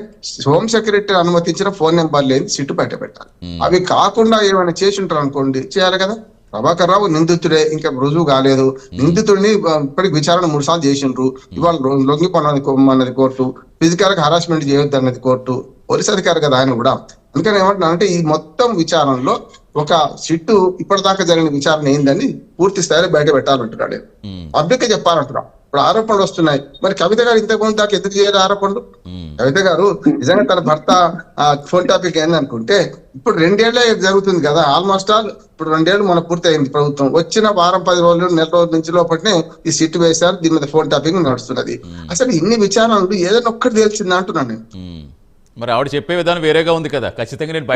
హోమ్ సెక్రటరీ అనుమతించిన ఫోన్ నెంబర్ లేని సిట్టు బయట పెట్టాలి. అవి కాకుండా ఏమైనా చేసి ఉంటారు అనుకోండి, చేయాలి కదా. ప్రభాకర్ రావు నిందితుడే, ఇంకా రుజువు కాలేదు. నిందితుడిని ఇప్పటికి విచారణ 3 సార్లు చేసిండ్రు. ఇవాళ లొంగిపోన్నది కోర్టు, ఫిజికల్ గా హరాస్మెంట్ చేయొద్దు అన్నది కోర్టు, పోలీస్ అధికారి కదా ఆయన కూడా. అందుకని ఏమంటున్నానంటే ఈ మొత్తం విచారణలో ఒక సిట్టు ఇప్పటిదాకా జరిగిన విచారణ ఏందని పూర్తి స్థాయిలో బయట పెట్టాలంటున్నాడు, పబ్లిక్ చెప్పాలంటున్నాడు. ఇప్పుడు ఆరోపణలు వస్తున్నాయి, మరి కవిత గారు ఇంతకుముందు దాకా ఎందుకు చేయాలి ఆరోపణలు? కవిత గారు నిజంగా తన భర్త ఫోన్ టాపిక్ ఏందనుకుంటే ఇప్పుడు 2 ఏళ్లే జరుగుతుంది కదా, ఆల్మోస్ట్ ఆల్ ఇప్పుడు 2 ఏళ్ళు మన పూర్తి అయింది ప్రభుత్వం. వచ్చిన వారం 10 రోజులు నెల రోజుల నుంచి లోపలనే ఈ సిట్ వేశారు, దీని మీద ఫోన్ టాపింగ్ నడుస్తున్నది. అసలు ఇన్ని విచారణలు ఏదైనా ఒక్కటి తెలిసిందా అంటున్నాను నేను. మరి ఆవిడ చెప్పే విధానం వేరేగా ఉంది కదా. ఖచ్చితంగా నేను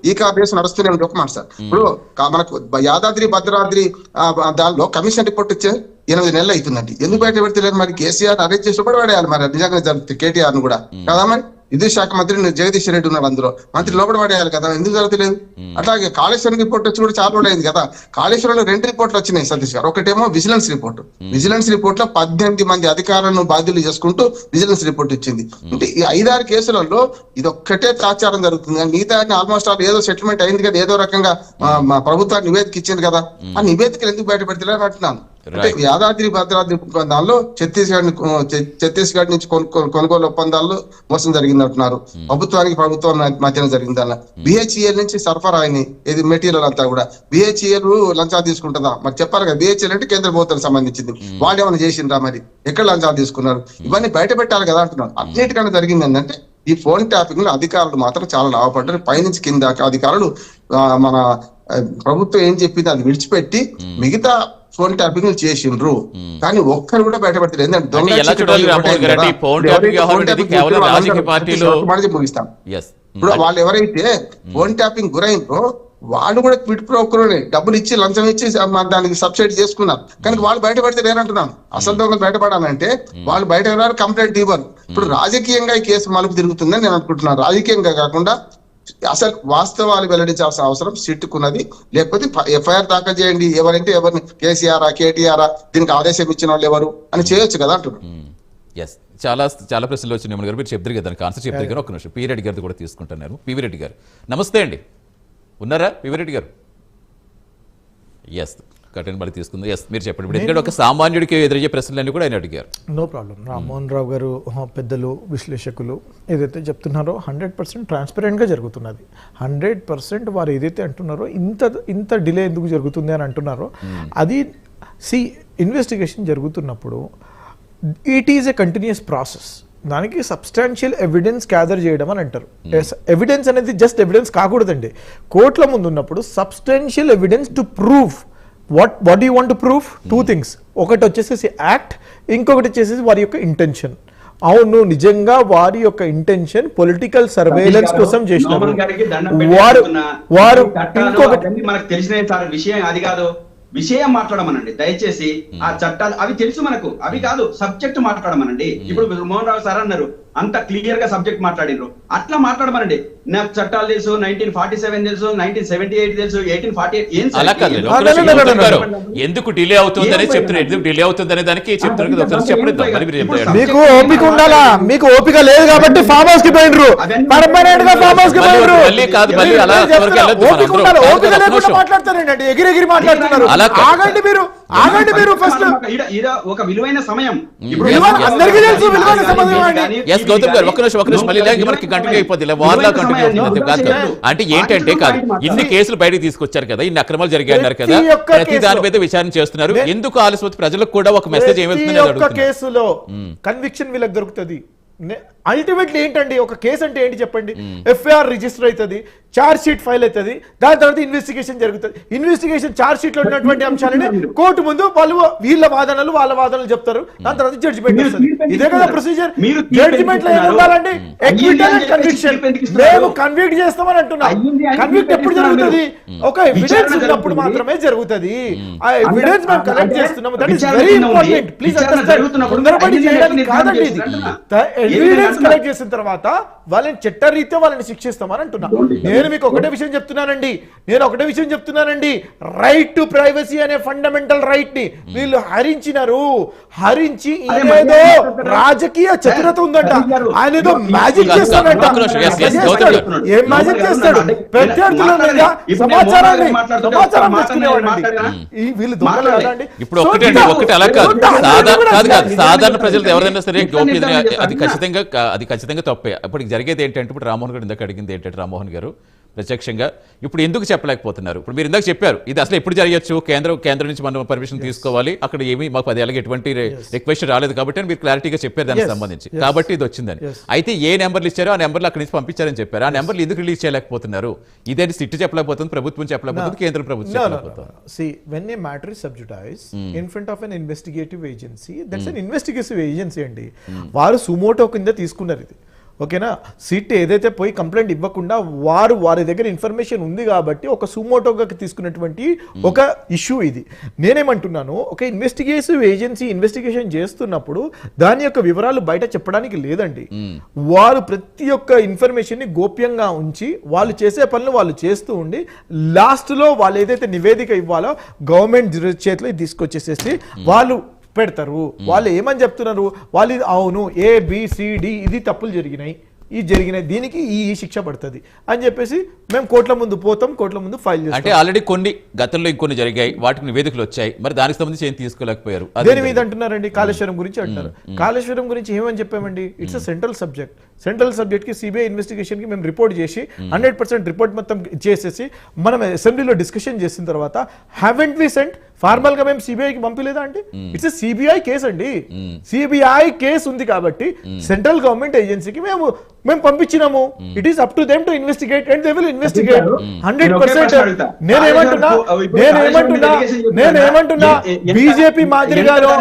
ఈ కేసు నడుస్తూనే ఉంటుంది. ఒక మాట సార్, ఇప్పుడు మనకు యాదాద్రి భద్రాద్రి దానిలో కమిషన్ రిపోర్ట్ ఇచ్చే 8 నెలలు అవుతుందండి. ఎందుకు బయట పెడతలేదు? మరి కేసీఆర్ అరెస్ట్ చేసి కూడా పడేయాలి మరి, నిజంగా జరుగుతుంది. కేటీఆర్ ను కూడా కదా, మరి విద్యుత్ శాఖ మంత్రి జగదీష్ రెడ్డి ఉన్నాడు, అందులో మంత్రి లోపల పడేయాలి కదా, ఎందుకు జరుగుతలేదు? అట్లాగే కాళేశ్వరం రిపోర్ట్ వచ్చి కూడా చాలా రోజులు అయింది కదా. కాళేశ్వరంలో 2 రిపోర్ట్లు వచ్చినాయి సతీష్ గారు. ఒకటేమో విజిలెన్స్ రిపోర్ట్, విజిలెన్స్ రిపోర్ట్ లో 18 మంది అధికారులను బాధ్యులు చేసుకుంటూ విజిలెన్స్ రిపోర్ట్ ఇచ్చింది. అంటే ఈ 5-6 కేసులలో ఇది ఒక్కటే తాచారం జరుగుతుంది. మిగతా ఆల్మోస్ట్ ఆల్ ఏదో సెటిల్మెంట్ అయింది కదా, ఏదో రకంగా మా ప్రభుత్వానికి నివేదిక ఇచ్చింది కదా, ఆ నివేదికలు ఎందుకు బయట పెడతలేరు అంటున్నాను. అంటే యాదాద్రి భద్రాద్రి ఒప్పందాల్లో ఛత్తీస్గఢ్ నుంచి కొనుగోలు ఒప్పందాల్లో మోసం జరిగింది అంటున్నారు. ప్రభుత్వం మధ్యన జరిగిందన్న. బిహెచ్ఈఎల్ నుంచి సరఫరా అయినాయి, ఇది మెటీరియల్ అంతా కూడా. బిహెచ్ఈఎల్ లంచాలు తీసుకుంటుందా? మరి చెప్పాలి కదా. బిహెచ్ఈఎల్ అంటే కేంద్ర ప్రభుత్వానికి సంబంధించింది, వాళ్ళు ఏమైనా చేసిండ్రా? మరి ఎక్కడ లంచాలు తీసుకున్నారు? ఇవన్నీ బయట పెట్టాలి కదా అంటున్నారు. అన్నిటికన్నా జరిగింది ఏంటంటే ఈ ఫోన్ ట్యాపింగ్ లో అధికారులు మాత్రం చాలా లాభపడ్డారు. పైనుంచి కింద అధికారులు మన ప్రభుత్వం ఏం చెప్పింది అది విడిచిపెట్టి మిగతా ఫోన్ ట్యాపింగ్ చేసిండ్రు, కానీ ఒక్కరు కూడా బయటపడతారు. ముగిస్తాం. ఇప్పుడు వాళ్ళు ఎవరైతే ఫోన్ ట్యాపింగ్ గురైందో వాళ్ళు కూడా క్విట్ ప్రో క్వోని డబ్బులు ఇచ్చి లంచం ఇచ్చి దానికి సబ్సిడీ చేసుకున్నారు, కానీ వాళ్ళు బయటపడితే లేరంటున్నాను. అసలు దొంగలు బయటపడాలంటే వాళ్ళు బయట కంప్లైంట్ ఇవ్వరు. ఇప్పుడు రాజకీయంగా ఈ కేసు మలుపు తిరుగుతుందని నేను అనుకుంటున్నాను. రాజకీయంగా కాకుండా అసలు వాస్తవాలు వెల్లడించాల్సిన అవసరం సిట్టుకున్నది. లేకపోతే ఎఫ్ఐఆర్ దాఖలు చేయండి, ఎవరంటే ఎవరిని, కేసీఆర్ కేటీఆర్ దీనికి ఆదేశం ఇచ్చిన వాళ్ళు ఎవరు అని చేయొచ్చు కదా అంటున్నారు. చాలా ప్రశ్నలు వచ్చినాయి గారు, మీరు చెప్తారు కదా, దానికి ఆన్సర్ చెప్తారు కానీ ఒక్క నిమిషం పివి రెడ్డి గారితో కూడా తీసుకుంటున్నారు. పివి రెడ్డి గారు నమస్తే అండి, ఉన్నారా పివి రెడ్డి గారు? ఎస్ కటన్ బలి తీసుకుంది. ఎస్ మీరు చెప్పండి. ఎందుకంటే ఒక సామాన్యుడికి ఎదురయ్యే ప్రశ్నలన్నీ కూడా ఆయన అడిగారు. No problem. రామ్మోహన్ రావు గారు పెద్దలు విశ్లేషకులు ఏదైతే చెప్తున్నారో 100% ట్రాన్స్పరెంట్గా జరుగుతున్నది. 100% వారు ఏదైతే అంటున్నారో ఇంత డిలే ఎందుకు జరుగుతుంది అని అంటున్నారో అది ఇన్వెస్టిగేషన్ జరుగుతున్నప్పుడు it is a continuous process. దానికి సబ్స్టాన్షియల్ ఎవిడెన్స్ గ్యాదర్ చేయడం అని అంటారు. ఎవిడెన్స్ అనేది జస్ట్ ఎవిడెన్స్ కాకూడదండి. కోర్టుల ముందు ఉన్నప్పుడు substantial evidence to prove what you want to prove 2 things. ఒకటి వచ్చేసేసి యాక్ట్, ఇంకొకటి వచ్చేసి వారి యొక్క ఇంటెన్షన్. అవును, నిజంగా వారి యొక్క ఇంటెన్షన్ పొలిటికల్ సర్వేలెన్స్ కోసం చేసినారు. వారు ఇంకొకటి మనకు తెలిసిన విషయం అది కాదు, విషయం మాట్లాడమనండి దయచేసి. ఆ చట్టాలు అవి తెలుసు మనకు, అవి కాదు సబ్జెక్ట్ మాట్లాడమనండి. ఇప్పుడు మోహన్ రావు సార్ అన్నారు అంత క్లియర్ గా సబ్జెక్ట్ మాట్లాడినరు, అట్లా మాట్లాడమనండి. నాకు చట్టాలు తెలుసు, 1947 తెలుసు, 1978 తెలుసు, 1848 అలా కాదు. ఎందుకు డిలే అవుతుందనే చెప్తున్నారు, ఎందుకు డిలే అవుతుందనే దానికి చెప్తున్నారు. మీకు ఓపిక ఉండాలా? మీకు ఓపిక లేదు కాబట్టి ఫామ్ హౌస్ కి పోయినరు, పర్మనెంట్ గా ఫామ్ హౌస్ కి పోయినరు. ఓపిక లేకుండా మాట్లాడతారండి, ఎగిరెగిరి మాట్లాడుతున్నారు. ఆగండి మీరు ఫస్ట్. ఒక విలువైన సమయం అందరికీ తెలుసు, విలువైన సమయం అండి. గౌతమ్ గారు ఒక్క నిమిషం మళ్ళీ మనకి కంటిన్యూ అయిపోతుంది, వార్లా కంటిన్యూ అవుతుంది. అంటే ఏంటంటే కాదు, ఇన్ని కేసులు బయటకు తీసుకొచ్చారు కదా, ఇన్ని అక్రమాలు జరిగాయి అన్నారు కదా, ప్రతి దాని మీద విచారణ చేస్తున్నారు. ఎందుకు ఆలస్యం? ప్రజలకు కూడా ఒక మెసేజ్ ఏమవుతుంది? కేసులో కన్విక్షన్ వీళ్ళకి దొరుకుతుంది. అల్టిమేట్లీ ఏంటండి, ఒక కేసు అంటే ఏంటి చెప్పండి? ఎఫ్ఐఆర్ రిజిస్టర్ అవుతుంది, ఛార్జ్ షీట్ ఫైల్ అవుతుంది, దాని తర్వాత ఇన్వెస్టిగేషన్ జరుగుతుంది. ఇన్వెస్టిగేషన్ ఛార్జ్ షీట్ లో ఉన్నటువంటి అంశాలని కోర్టు ముందు వాళ్ళు వీళ్ళ వాదనలు చెప్తారు, దాని తర్వాత జడ్జిమెంట్ వస్తుంది. ఇదే కదా ప్రొసీజర్. జడ్జిమెంట్ లో ఏముండాలండి? Acquittal and conviction. మేము కన్విక్ట్ చేస్తామని అంటున్నాం. కన్విక్ట్ ఎప్పుడు జరుగుతుంది? ఒక ఎవిడెన్స్ ఉన్నప్పుడు మాత్రమే జరుగుతుంది. ఆ ఎవిడెన్స్ మేము కలెక్ట్ చేస్తున్నాము. That is very important. Please understand. తొందరపడి చేయడానికి కాదండి ఇది. ఎవిడెన్స్ కలెక్ట్ చేసిన తర్వాత వాళ్ళని చట్టరీత్యా వాళ్ళని శిక్షిస్తామని అంటున్నా. నేను మీకు ఒకటే విషయం చెప్తున్నానండి, రైట్ టు ప్రైవసీ అనే ఫండమెంటల్ రైట్ ని వీళ్ళు హరించి ఏదో రాజకీయ చతురత ఉందంట, ఆయన ఏదో మ్యాజిక్ చేస్తాడంట. ఏం మ్యాజిక్ చేస్తాడు? ప్రత్యర్థుల మీద సమాచారాన్ని వీళ్ళు దొంగలు కదండి. ఇప్పుడు ఒకటి అలా కాదు, సాధారణ ప్రజలు ఎవరైనా సరే అది ఖచ్చితంగా తప్పే. ఇప్పుడు జరిగేది ఏంటంటే, ఇప్పుడు రామ్మోహన్ గారు ఇందాక అడిగింది ఏంటంటే, రామ్మోహన్ గారు ప్రత్యక్షంగా ఇప్పుడు ఎందుకు చెప్పలేకపోతున్నారు? ఇప్పుడు మీరు ఇందాక చెప్పారు ఇది అసలు ఎప్పుడు జరగచ్చు, కేంద్రం నుంచి మనం పర్మిషన్ తీసుకోవాలి, అక్కడ ఏమి మాకు 10 ఏళ్ళకి ఎటువంటి రిక్వెస్ట్ రాలేదు కాబట్టి అని మీరు క్లారిటీగా చెప్పారు దానికి సంబంధించి, కాబట్టి ఇది వచ్చిందని. అయితే ఏ నెంబర్లు ఇచ్చారో ఆ నెంబర్లు అక్కడి నుంచి పంపించారని చెప్పారు. ఆ నెంబర్లు ఎందుకు రిలీజ్ చేయలేకపోతున్నారు? ఇదేంటి సిట్ చెప్పలేకపోతుంది, ప్రభుత్వం చెప్పలేకపోతుంది, కేంద్ర ప్రభుత్వం చెప్పలేకపోతుంది. See, when a matter is subjudiced in front of an investigative agency, that's an investigative agency అండి. వారు సుమోటో కింద తీసుకున్నారు ఇది. ఓకేనా? సిట్ ఏదైతే పోయి కంప్లైంట్ ఇవ్వకుండా వారి దగ్గర ఇన్ఫర్మేషన్ ఉంది కాబట్టి ఒక సుమోటోగా తీసుకున్నటువంటి ఒక ఇష్యూ ఇది. నేనేమంటున్నాను, ఒక ఇన్వెస్టిగేటివ్ ఏజెన్సీ ఇన్వెస్టిగేషన్ చేస్తున్నప్పుడు దాని యొక్క వివరాలు బయట చెప్పడానికి లేదండి. వారు ప్రతి ఒక్క ఇన్ఫర్మేషన్ ని గోప్యంగా ఉంచి వాళ్ళు చేసే పనులు వాళ్ళు చేస్తూ ఉండి లాస్ట్ లో వాళ్ళు ఏదైతే నివేదిక ఇవ్వాలో గవర్నమెంట్ చేతిలో తీసుకొచ్చేసేసి వాళ్ళు పెడతారు. వాళ్ళు ఏమని చెప్తున్నారు? వాళ్ళు అవును ABCD ఇది తప్పులు జరిగినాయి, దీనికి ఈ శిక్ష పడుతుంది అని చెప్పేసి మేము కోర్టుల ముందు పోతాం, కోర్టుల ముందు ఫైల్ చేస్తాం. అంటే ఆల్రెడీ గతంలో ఇంకొన్ని జరిగాయి, వాటికి నివేదికలు వచ్చాయి, మరి దానికి సంబంధించి ఏం తీసుకోలేకపోయారు. దేని మీద అంటున్నారండి? కాళేశ్వరం గురించి అంటారు. కాళేశ్వరం గురించి ఏమని చెప్పామండి? ఇట్స్ అ సెంట్రల్ సబ్జెక్ట్ కి సిబిఐ ఇన్వెస్టిగేషన్ కి మేము రిపోర్ట్ చేసి 100% రిపోర్ట్ మొత్తం చేసేసి మనం అసెంబ్లీలో డిస్కషన్ చేసిన తర్వాత హ్యావెంట్ వి సెంట్ ఫార్మల్ గా మేము సిబిఐకి పంపలేదా అంటే? ఇట్స్ సిబిఐ కేసు అండి. సిబిఐ కేసు ఉంది కాబట్టి సెంట్రల్ గవర్నమెంట్ ఏజెన్సీకి మేము పంపించినాము. It is up to them to investigate and they will investigate 100%. నేనేమంటున్నా బీజేపీ మాదిరిగానో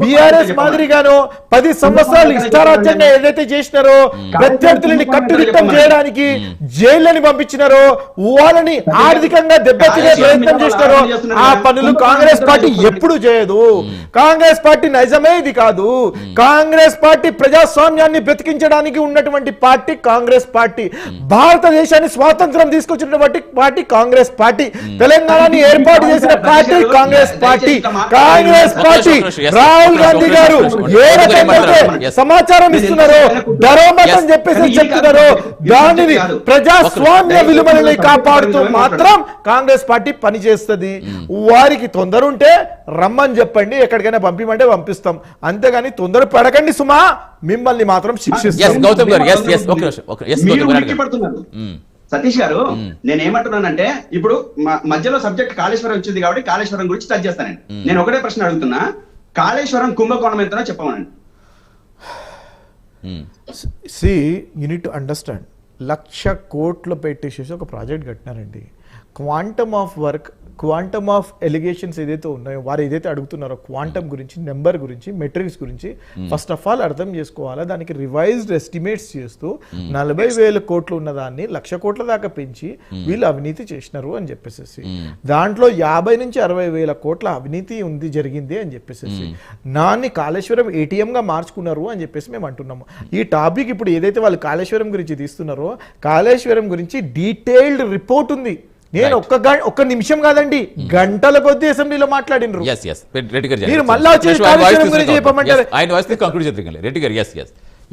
బీఆర్ఎస్ మాదిరిగానో 10 సంవత్సరాలు ఇష్టారాజ్యంగా ఏదైతే చేసినారో, ప్రత్యర్థులని కట్టుదిట్టం చేయడానికి జైళ్ళని పంపించినారో, వాళ్ళని ఆర్థికంగా దెబ్బతినే ప్రయత్నం చేసినారో, ఆ పనులు కాంగ్రెస్ పార్టీ ఎప్పుడు చేయదు. కాంగ్రెస్ పార్టీ నైజమే ఇది కాదు. కాంగ్రెస్ పార్టీ ప్రజాస్వామ్యాన్ని బ్రతికించడానికి ఉన్నటువంటి పార్టీ కాంగ్రెస్ పార్టీ. భారతదేశాన్ని స్వాతంత్రం తీసుకొచ్చినటువంటి పార్టీ కాంగ్రెస్ పార్టీ. తెలంగాణని ఏర్పాటు చేసిన పార్టీ కాంగ్రెస్ పార్టీ. రాహుల్ గాంధీ గారు ఏ రకంగా సమాచారం ఇస్తున్నారో, ధరోమతం చెప్పేసి చెప్తున్నారో, దానిని ప్రజాస్వామ్య విలువలని కాపాడుతూ మాత్రం కాంగ్రెస్ పార్టీ పనిచేస్తుంది. వారికి తొందర ఉంటే రమ్మని చెప్పండి, ఎక్కడికైనా పంపిమంటే పంపిస్తాం, అంతేగాని తొందర పడకండి సుమా, మిమ్మల్ని మాత్రం శిక్షిస్తాం. సతీష్ గారు, నేనేమంటున్నానంటే ఇప్పుడు మధ్యలో సబ్జెక్ట్ కాళేశ్వరం వచ్చింది కాబట్టి కాళేశ్వరం గురించి టచ్ చేస్తానండి. నేను ఒకటే ప్రశ్న అడుగుతున్నా, కాళేశ్వరం కుంభకోణం ఎంతనో చెప్పమనండి. See you need to understand, 1,00,000 కోట్లు పెట్టేసేసి ఒక ప్రాజెక్ట్ కట్టినారండి. Quantum of work, quantum of allegations ఏదైతే ఉన్నాయో, వారు ఏదైతే అడుగుతున్నారో క్వాంటమ్ గురించి, నెంబర్ గురించి, మెట్రిక్స్ గురించి ఫస్ట్ ఆఫ్ ఆల్ అర్థం చేసుకోవాలా. దానికి రివైజ్డ్ ఎస్టిమేట్స్ చేస్తూ 40,000 కోట్లు ఉన్నదాన్ని 1,00,000 కోట్ల దాకా పెంచి వీళ్ళు అవినీతి చేసినారు అని చెప్పేసి, దాంట్లో 50 నుంచి 60,000 కోట్ల అవినీతి ఉంది, జరిగింది అని చెప్పేసి, దాన్ని కాళేశ్వరం ఏటీఎంగా మార్చుకున్నారు అని చెప్పేసి మేము అంటున్నాము. ఈ టాపిక్ ఇప్పుడు ఏదైతే వాళ్ళు కాళేశ్వరం గురించి తీస్తున్నారో, కాళేశ్వరం గురించి డీటెయిల్డ్ రిపోర్ట్ ఉంది. నేను ఒక్క నిమిషం కాదండి, గంటల కొద్దీ అసెంబ్లీలో మాట్లాడినారు. మీరు మళ్ళా వచ్చేసి కాళేశ్వరం గురించి చెప్పమంటారు. ఆయన వాయిస్ కంక్లూడ్ చేద్దాం రెడ్డి గారు.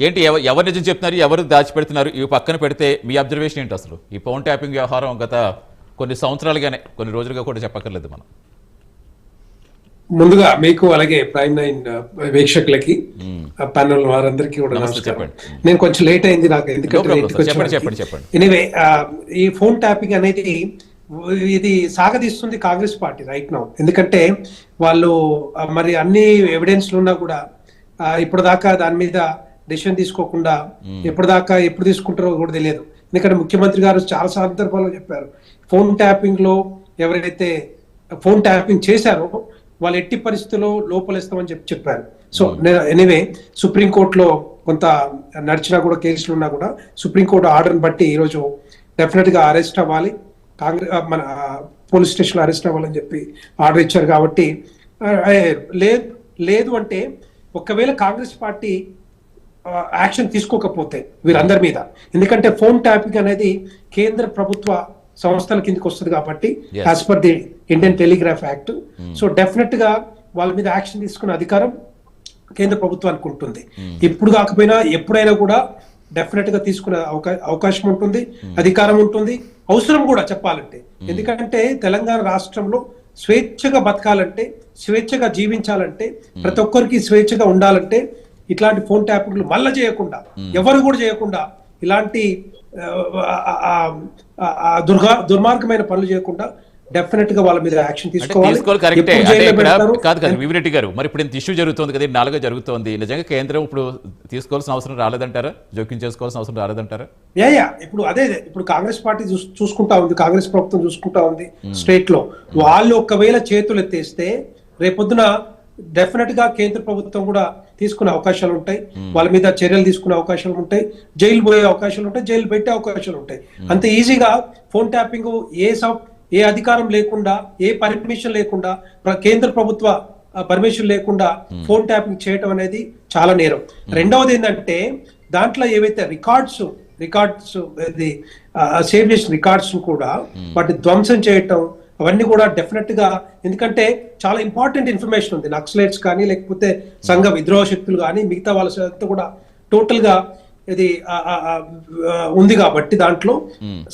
ఏంటి ఎవరు నిజం చెప్తున్నారు, ఎవరు దాచిపెడుతున్నారు, ఇవి పక్కన పెడితే మీ అబ్జర్వేషన్ ఏంటి అసలు? ఈ ఫోన్ ట్యాపింగ్ వ్యవహారం గత కొన్ని సంవత్సరాలుగానే, కొన్ని రోజులుగా కూడా చెప్పక్కర్లేదు మనం. ముందుగా మీకు అలాగే ప్రైమ్ 9 వీక్షకులకి, ప్యానల్ వారందరికీ కూడా నమస్కారం. నేను కొంచెం లేట్ అయింది నాకు, ఎందుకంటే ఎనీవే ఈ ఫోన్ ట్యాపింగ్ అనేది ఇది సాగదీస్తుంది కాంగ్రెస్ పార్టీ రైట్ నౌ. ఎందుకంటే వాళ్ళు మరి అన్ని ఎవిడెన్స్లు ఉన్నా కూడా ఇప్పుడు దాకా దాని మీద డెసిషన్ తీసుకోకుండా ఎప్పుడు తీసుకుంటారో కూడా తెలియదు. ఎందుకంటే ముఖ్యమంత్రి గారు చాలా సందర్భాల్లో చెప్పారు, ఫోన్ ట్యాపింగ్ లో ఎవరైతే ఫోన్ ట్యాపింగ్ చేశారో వాళ్ళు ఎట్టి పరిస్థితుల్లో లోపలేస్తామని చెప్పారు. సో ఎనీవే సుప్రీంకోర్టులో కొంత నడిచినా కూడా, కేసులు ఉన్నా కూడా సుప్రీంకోర్టు ఆర్డర్ని బట్టి ఈరోజు డెఫినెట్ గా అరెస్ట్ అవ్వాలి, మన పోలీస్ స్టేషన్ అరెస్ట్ అవ్వాలని చెప్పి ఆర్డర్ ఇచ్చారు. కాబట్టి లేదు అంటే ఒకవేళ కాంగ్రెస్ పార్టీ యాక్షన్ తీసుకోకపోతే వీరందరి మీద, ఎందుకంటే ఫోన్ ట్యాపింగ్ అనేది కేంద్ర ప్రభుత్వ సంస్థల కిందకి వస్తుంది కాబట్టి as per the Indian telegraph act. So definite గా వాళ్ళ మీద యాక్షన్ తీసుకునే అధికారం కేంద్ర ప్రభుత్వానికి ఉంటుంది. ఇప్పుడు కాకపోయినా ఎప్పుడైనా కూడా డెఫినెట్ గా తీసుకునే అవకాశం ఉంటుంది, అధికారం ఉంటుంది, అవసరం కూడా చెప్పాలంటే. ఎందుకంటే తెలంగాణ రాష్ట్రంలో స్వేచ్ఛగా బతకాలంటే, స్వేచ్ఛగా జీవించాలంటే, ప్రతి ఒక్కరికి స్వేచ్ఛగా ఉండాలంటే ఇట్లాంటి ఫోన్ ట్యాపింగ్లు మళ్ళా చేయకుండా, ఎవరు కూడా చేయకుండా, ఇలాంటి దుర్మార్గమైన పనులు చేయకుండా డెఫినెట్ గా వాళ్ళ మీద యాక్షన్ తీసుకోవాలి. కాదు వివిరెడ్డి గారు, మరి ఇప్పుడు ఇంత ఇష్యూ జరుగుతుంది కదా, 4 జరుగుతోంది, నిజంగా కేంద్రం ఇప్పుడు తీసుకోవాల్సిన అవసరం రాలేదంటారా, జోక్యం చేసుకోవాల్సిన అవసరం రాలేదంటారా? ఇప్పుడు ఇప్పుడు కాంగ్రెస్ పార్టీ చూసుకుంటా ఉంది, కాంగ్రెస్ ప్రభుత్వం చూసుకుంటా ఉంది స్టేట్ లో. వాళ్ళు ఒకవేళ చేతులు ఎత్తేస్తే రేపొద్దున డెఫినెట్ గా కేంద్ర ప్రభుత్వం కూడా తీసుకునే అవకాశాలు ఉంటాయి, వాళ్ళ మీద చర్యలు తీసుకునే అవకాశాలు ఉంటాయి, జైలు పోయే అవకాశాలు ఉంటాయి, జైలు పెట్టే అవకాశాలు ఉంటాయి. అంత ఈజీగా ఫోన్ ట్యాపింగ్ ఏ అధికారం లేకుండా, ఏ పర్మిషన్ లేకుండా, కేంద్ర ప్రభుత్వ పర్మిషన్ లేకుండా ఫోన్ ట్యాపింగ్ చేయటం అనేది చాలా నేరం. రెండవది ఏంటంటే దాంట్లో ఏవైతే రికార్డ్స్ సేవ్ చేసిన రికార్డ్స్ కూడా వాటిని ధ్వంసం చేయటం, అవన్నీ కూడా డెఫినెట్ గా, ఎందుకంటే చాలా ఇంపార్టెంట్ ఇన్ఫర్మేషన్ ఉంది. నక్సలైట్స్ కానీ లేకపోతే సంఘ విద్రోహ శక్తులు కానీ మిగతా వాళ్ళ కూడా టోటల్ గా ఇది ఉంది కాబట్టి దాంట్లో.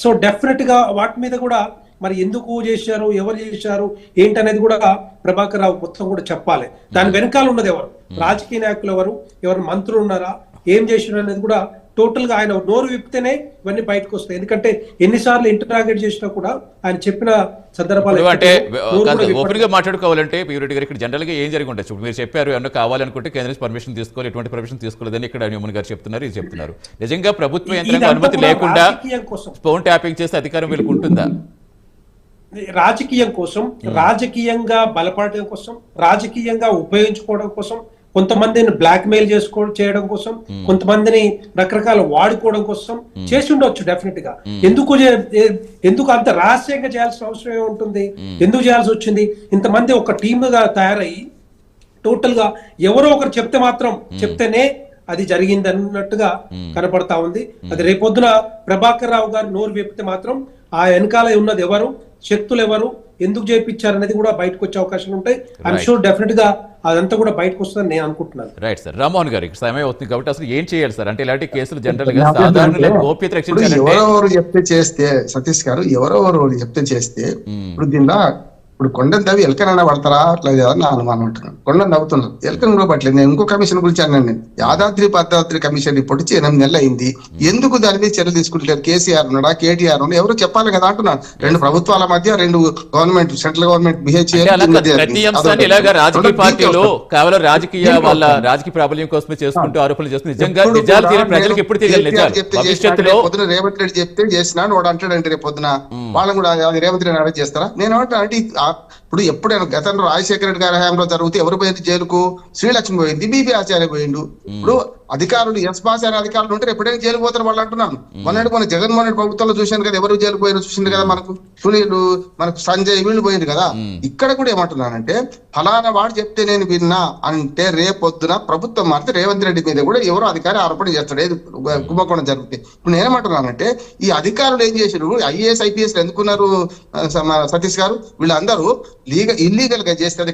సో డెఫినెట్ గా వాటి మీద కూడా మరి ఎందుకు చేశారు, ఎవరు చేశారు, ఏంటనేది కూడా ప్రభాకర్ రావు మొత్తం కూడా చెప్పాలి. దాని వెనకాల ఉన్నది ఎవరు, రాజకీయ నాయకులు ఎవరు మంత్రులు ఉన్నారా, ఏం చేశారు అనేది కూడా టోటల్ గా ఆయన నోరు విప్పితేనే ఇవన్నీ బయటకు వస్తాయి. ఎందుకంటే ఎన్నిసార్లు ఇంటరాగేట్ చేసినా కూడా ఆయన చెప్పిన సందర్భాలు అంటే ఓపెన్ గా మాట్లాడుకోవాలంటే పీరెడ్డి గారు ఇక్కడ జనరల్ గా ఏం జరిగి ఉండొచ్చు? మీరు చెప్పారు ఏమన్నా కావాలనుకుంటే కేంద్ర పర్మిషన్ తీసుకోవాలి, ఎటువంటి పర్మిషన్ తీసుకోలేదని ఇక్కడ న్యూమన్ గారు చెప్తున్నారు, ఇది చెప్తున్నారు. నిజంగా ప్రభుత్వ యంత్రాంగం అనుమతి లేకుండా ఫోన్ ట్యాపింగ్ చేస్తే అధికారం వీళ్ళకి ఉంటుందా? రాజకీయం కోసం, రాజకీయంగా బలపడడం కోసం, రాజకీయంగా ఉపయోగించుకోవడం కోసం, కొంతమందిని బ్లాక్ మెయిల్ చేయడం కోసం, కొంతమందిని రకరకాల వాడుకోవడం కోసం చేసి ఉండొచ్చు డెఫినెట్ గా. ఎందుకు అంత రహస్యంగా చేయాల్సిన అవసరం ఏముంటుంది? ఎందుకు చేయాల్సి వచ్చింది? ఇంతమంది ఒక టీమ్ గా తయారయ్యి టోటల్ గా ఎవరో ఒకరు చెప్తేనే అది జరిగింది అన్నట్టుగా కనపడతా ఉంది. అది రేపొద్దున ప్రభాకర్ రావు గారు నోరు విప్పితే మాత్రం ఆ వెనకాల ఉన్నది ఎవరు, శక్తులు ఎవరు, ఎందుకు చేయించారు అనేది కూడా బయటకు వచ్చే అవకాశాలు ఉంటాయి. ఐఎమ్ షూర్ డెఫినెట్ గా అదంతా కూడా బయటకు వస్తుందని నేను అనుకుంటున్నాను. Right sir. రామ్మోహన్ గారు, సమయం అవుతుంది కాబట్టి అసలు ఏం చేయాలి సార్? అంటే ఇలాంటి కేసులు జనరల్ గా సాధారణ గోప్యత రక్షించాలంటే ఎవరెవరు చెప్తే చేస్తే, సతీష్ గారు ఎవరెవరు చెప్తే చేస్తే, ఇప్పుడు దీనిలో ఇప్పుడు కొండను తవ్వి ఎలకనైనా పడతారా అట్లా అని నా అనుమానం అంటున్నాను. కొండను తవ్వుతున్నారు, ఎలకను కూడా పట్టలేదు. నేను ఇంకో కమిషన్ గురించి అన్నాను. నేను యాదాద్రి భద్రాద్రి కమిషన్ రిపోర్ట్ ఇచ్చి 8 నెలలు అయింది, ఎందుకు దాని మీద చర్యలు తీసుకుంటలేరు? కేసీఆర్ ఉన్నాడా, కేటీఆర్ ఉన్నాడు, ఎవరు చెప్పాలి కదా అంటున్నాను. 2 ప్రభుత్వాల మధ్య 2 గవర్నమెంట్, సెంట్రల్ గవర్నమెంట్ బిహేవ్ ప్రతి ఇలాగా రాజకీయ పార్టీలు కేవలం రాజకీయ ప్రాబల్యం కోసమే చేసుకుంటూ ఆరోపణలు చేస్తుంది. నిజంగా నిజాలు తీరే ప్రజలకు ఎప్పుడు తెలియాలి? భవిష్యత్తులో పొద్దున రేవంత్ రెడ్డి చెప్తే చేసినాడు వాడు అంటాడంటే రేపు పొద్దున వాళ్ళని కూడా రేవంత్ రెడ్డి అరెస్ట్ చేస్తారా? నేను ఏమంటా అంటే ఇప్పుడు ఎప్పుడైనా గతంలో రాజశేఖర రెడ్డి గారి హయాంలో జరిగితే ఎవరు పోయింది జైలుకు? శ్రీలక్ష్మి పోయింది, బీబీ ఆచార్య పోయిండు. ఇప్పుడు అధికారులు పాస్ అయిన అధికారులు ఉంటే ఎప్పుడైనా జైలు పోతారు వాళ్ళు అంటున్నాను. మన జగన్మోహన్ రెడ్డి ప్రభుత్వంలో చూశాను కదా, ఎవరు జైలు పోయిన చూసింది కదా, మనకు సునీల్, మనకు సంజయ్, వీళ్ళు పోయింది కదా. ఇక్కడ కూడా ఏమంటున్నానంటే ఫలానా వాడు చెప్తే నేను విన్నా అంటే రేపొద్దున ప్రభుత్వం మారితే రేవంత్ రెడ్డి మీద కూడా ఎవరో అధికారి ఆరోపణ చేస్తాడు, ఏది కుంభకోణం జరిగితే. ఇప్పుడు నేనేమంటున్నానంటే ఈ అధికారులు ఏం చేశారు? IAS IPS ఎందుకున్నారు సతీష్ గారు? వీళ్ళందరూ ఇల్లీగల్ గా చేస్తే అది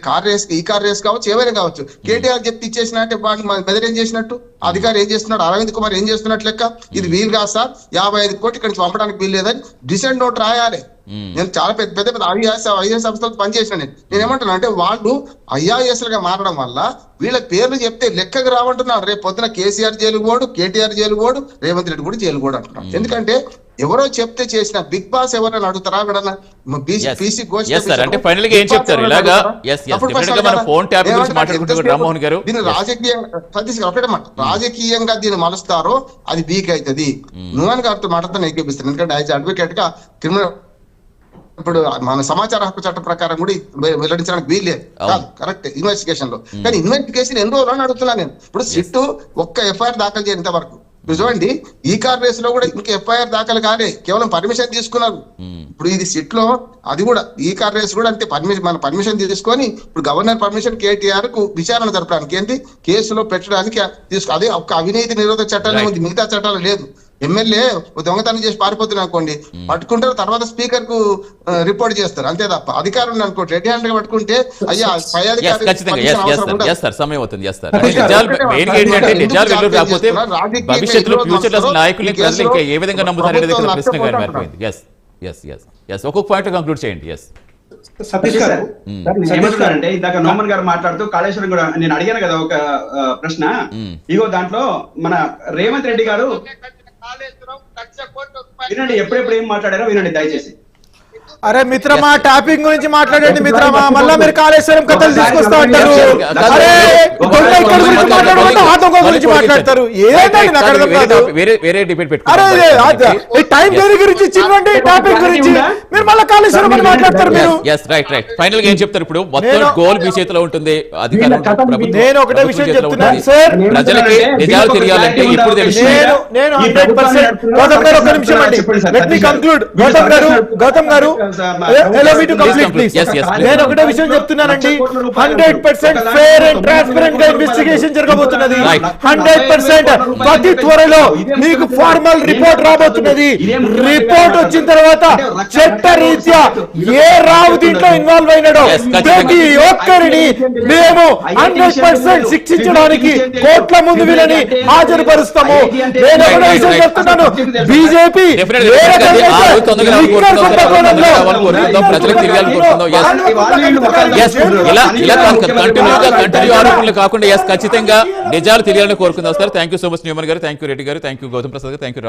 ఈ కార్ రేస్ కావచ్చు, ఏమైనా కావచ్చు. కేటీఆర్ చెప్తే ఇచ్చేసినట్టే వాడిని మెదడు ఏం చేసినట్టు, అధికారి ఏం చేస్తున్నాడు, అరవింద్ కుమార్ ఏం చేస్తున్నట్లు లెక్క. ఇది వీలు కాదు సార్, 55 కోట్లు ఇక్కడి నుంచి పంపడానికి వీలు లేదని డిసెంట్ నోట్ రాయాలి. నేను చాలా పెద్ద IAS సంస్థలకు పనిచేసిన నేను ఏమంటున్నా అంటే వాళ్ళు IAS లుగా మారడం వల్ల వీళ్ళ పేర్లు చెప్తే లెక్కకు రావంటున్నాడు. రేపు పొద్దున కేసీఆర్ జైలు పోడు, కేటీఆర్ జైలు పోడు, రేవంత్ రెడ్డి కూడా జైలు పోడు అంటున్నాడు. ఎందుకంటే ఎవరో చెప్తే చేసిన బిగ్ బాస్ ఎవరైనా అడుగుతారా? దీన్ని రాజకీయంగా దీన్ని మలుస్తారో అది వీక్ అవుతుంది. నువ్వని గారితో మాట్లాడుతూ ఏకీపిస్తాను. ఎందుకంటే యాజ్ అడ్వకేట్ గా క్రిమినల్ ఇప్పుడు మన సమాచార హక్కు చట్టం ప్రకారం కూడా వెల్లడించడానికి వీల్లేదు, కరెక్ట్ ఇన్వెస్టిగేషన్ లో. కానీ ఇన్వెస్టిగేషన్ ఎన్ని రోజులు అని అడుగుతున్నా నేను. ఇప్పుడు సిట్ ఒక్క FIR దాఖలు చేయని ఇంతవరకు. చూడండి, ఈ కార్ రేస్ లో కూడా ఇంకా FIR దాఖలు కాలే, కేవలం పర్మిషన్ తీసుకున్నారు. ఇప్పుడు ఇది సిట్ లో అది కూడా ఈ కార్ రేస్ కూడా అంతే, మన పర్మిషన్ తీసుకొని ఇప్పుడు గవర్నర్ పర్మిషన్ KTR కు విచారణ జరపడానికి ఏంటి కేసులో పెట్టడానికి అదే ఒక్క అవినీతి నిరోధక చట్టాలు ఉంది, మిగతా చట్టాలు లేదు. ఎమ్మెల్యే దొంగతనం చేసి పారిపోతున్నా అనుకోండి, పట్టుకుంటారు, తర్వాత స్పీకర్ కు రిపోర్ట్ చేస్తారు, అంతే తప్ప అధికారులు అనుకోండి రెడీ హ్యాండ్ గా పట్టుకుంటే అయ్యా పై ఒక్కొక్క పాయింట్ కంక్లూడ్ చేయండి. సతీష్ గారు ఏమంటున్నారంటే ఇందాక నోమన్ గారు మాట్లాడుతూ కాళేశ్వరం కూడా నేను అడిగాను కదా ఒక ప్రశ్న. ఇగో దాంట్లో మన రేవంత్ రెడ్డి గారు వినండి, ఎప్పుడెప్పుడు ఏం మాట్లాడారో వినండి దయచేసి. అరే మిత్రమా, టాపింగ్ గురించి మాట్లాడండి మిత్రమా, మళ్ళా మీరు కాళేశ్వరం కథలు తీసుకొస్తా అంటారు. అరే గురించి మాట్లాడతారు, టైం దేని గురించి ఇచ్చిందండి, టాపిక్ గురించి మీరు మళ్ళీ కాళేశ్వరం అని మాట్లాడతారు. మీరు ఫైనల్ గా ఏం చెప్తారు? ఇప్పుడు మొత్తం గోల్ మీ చేతిలో ఉంటుంది, నేను ఒకటే విషయం చెప్తున్నాను సార్, ప్రజలకి నిజాలు తెలియాలంటే ఇప్పుడు తెలుసు. నేను 100% గౌతమ్ గారు ఒక నిమిషం అండి, లెట్ మీ కంక్లూడ్. గౌతమ్ గారు allow me to complete please. నేను ఒకటే విషయం చెప్తున్నానండి, 100% ఫెయిర్ అండ్ ట్రాన్స్పరెంట్ గా ఇన్వెస్టిగేషన్ జరగబోతున్నది. 100% అతి త్వరలో మీకు ఫార్మల్ రిపోర్ట్ రాబోతున్నది. రిపోర్ట్ వచ్చిన తర్వాత చట్టరీత్యా ఏ రావు దీంట్లో ఇన్వాల్వ్ అయినాడో ప్రతి ఒక్కరిని మేము 100% శిక్షించడానికి కోర్టుల ముందు వీళ్ళని హాజరుపరుస్తాము. నేను ఒకటే విషయం చెప్తున్నాను, బీజేపీ ప్రజలకు తెలియాలనుకుంటుందో కంటిన్యూ ఆరోపణలు కాకుండా ఖచ్చితంగా నిజాలు తెలియాలని కోరుకుందాం sir. Thank you so much Neumann గారు, థ్యాంక్ యూ రెడ్డి గారు, థ్యాంక్ యూ గౌతమ్ ప్రసాద్ గారు, థ్యాంక్ యూ.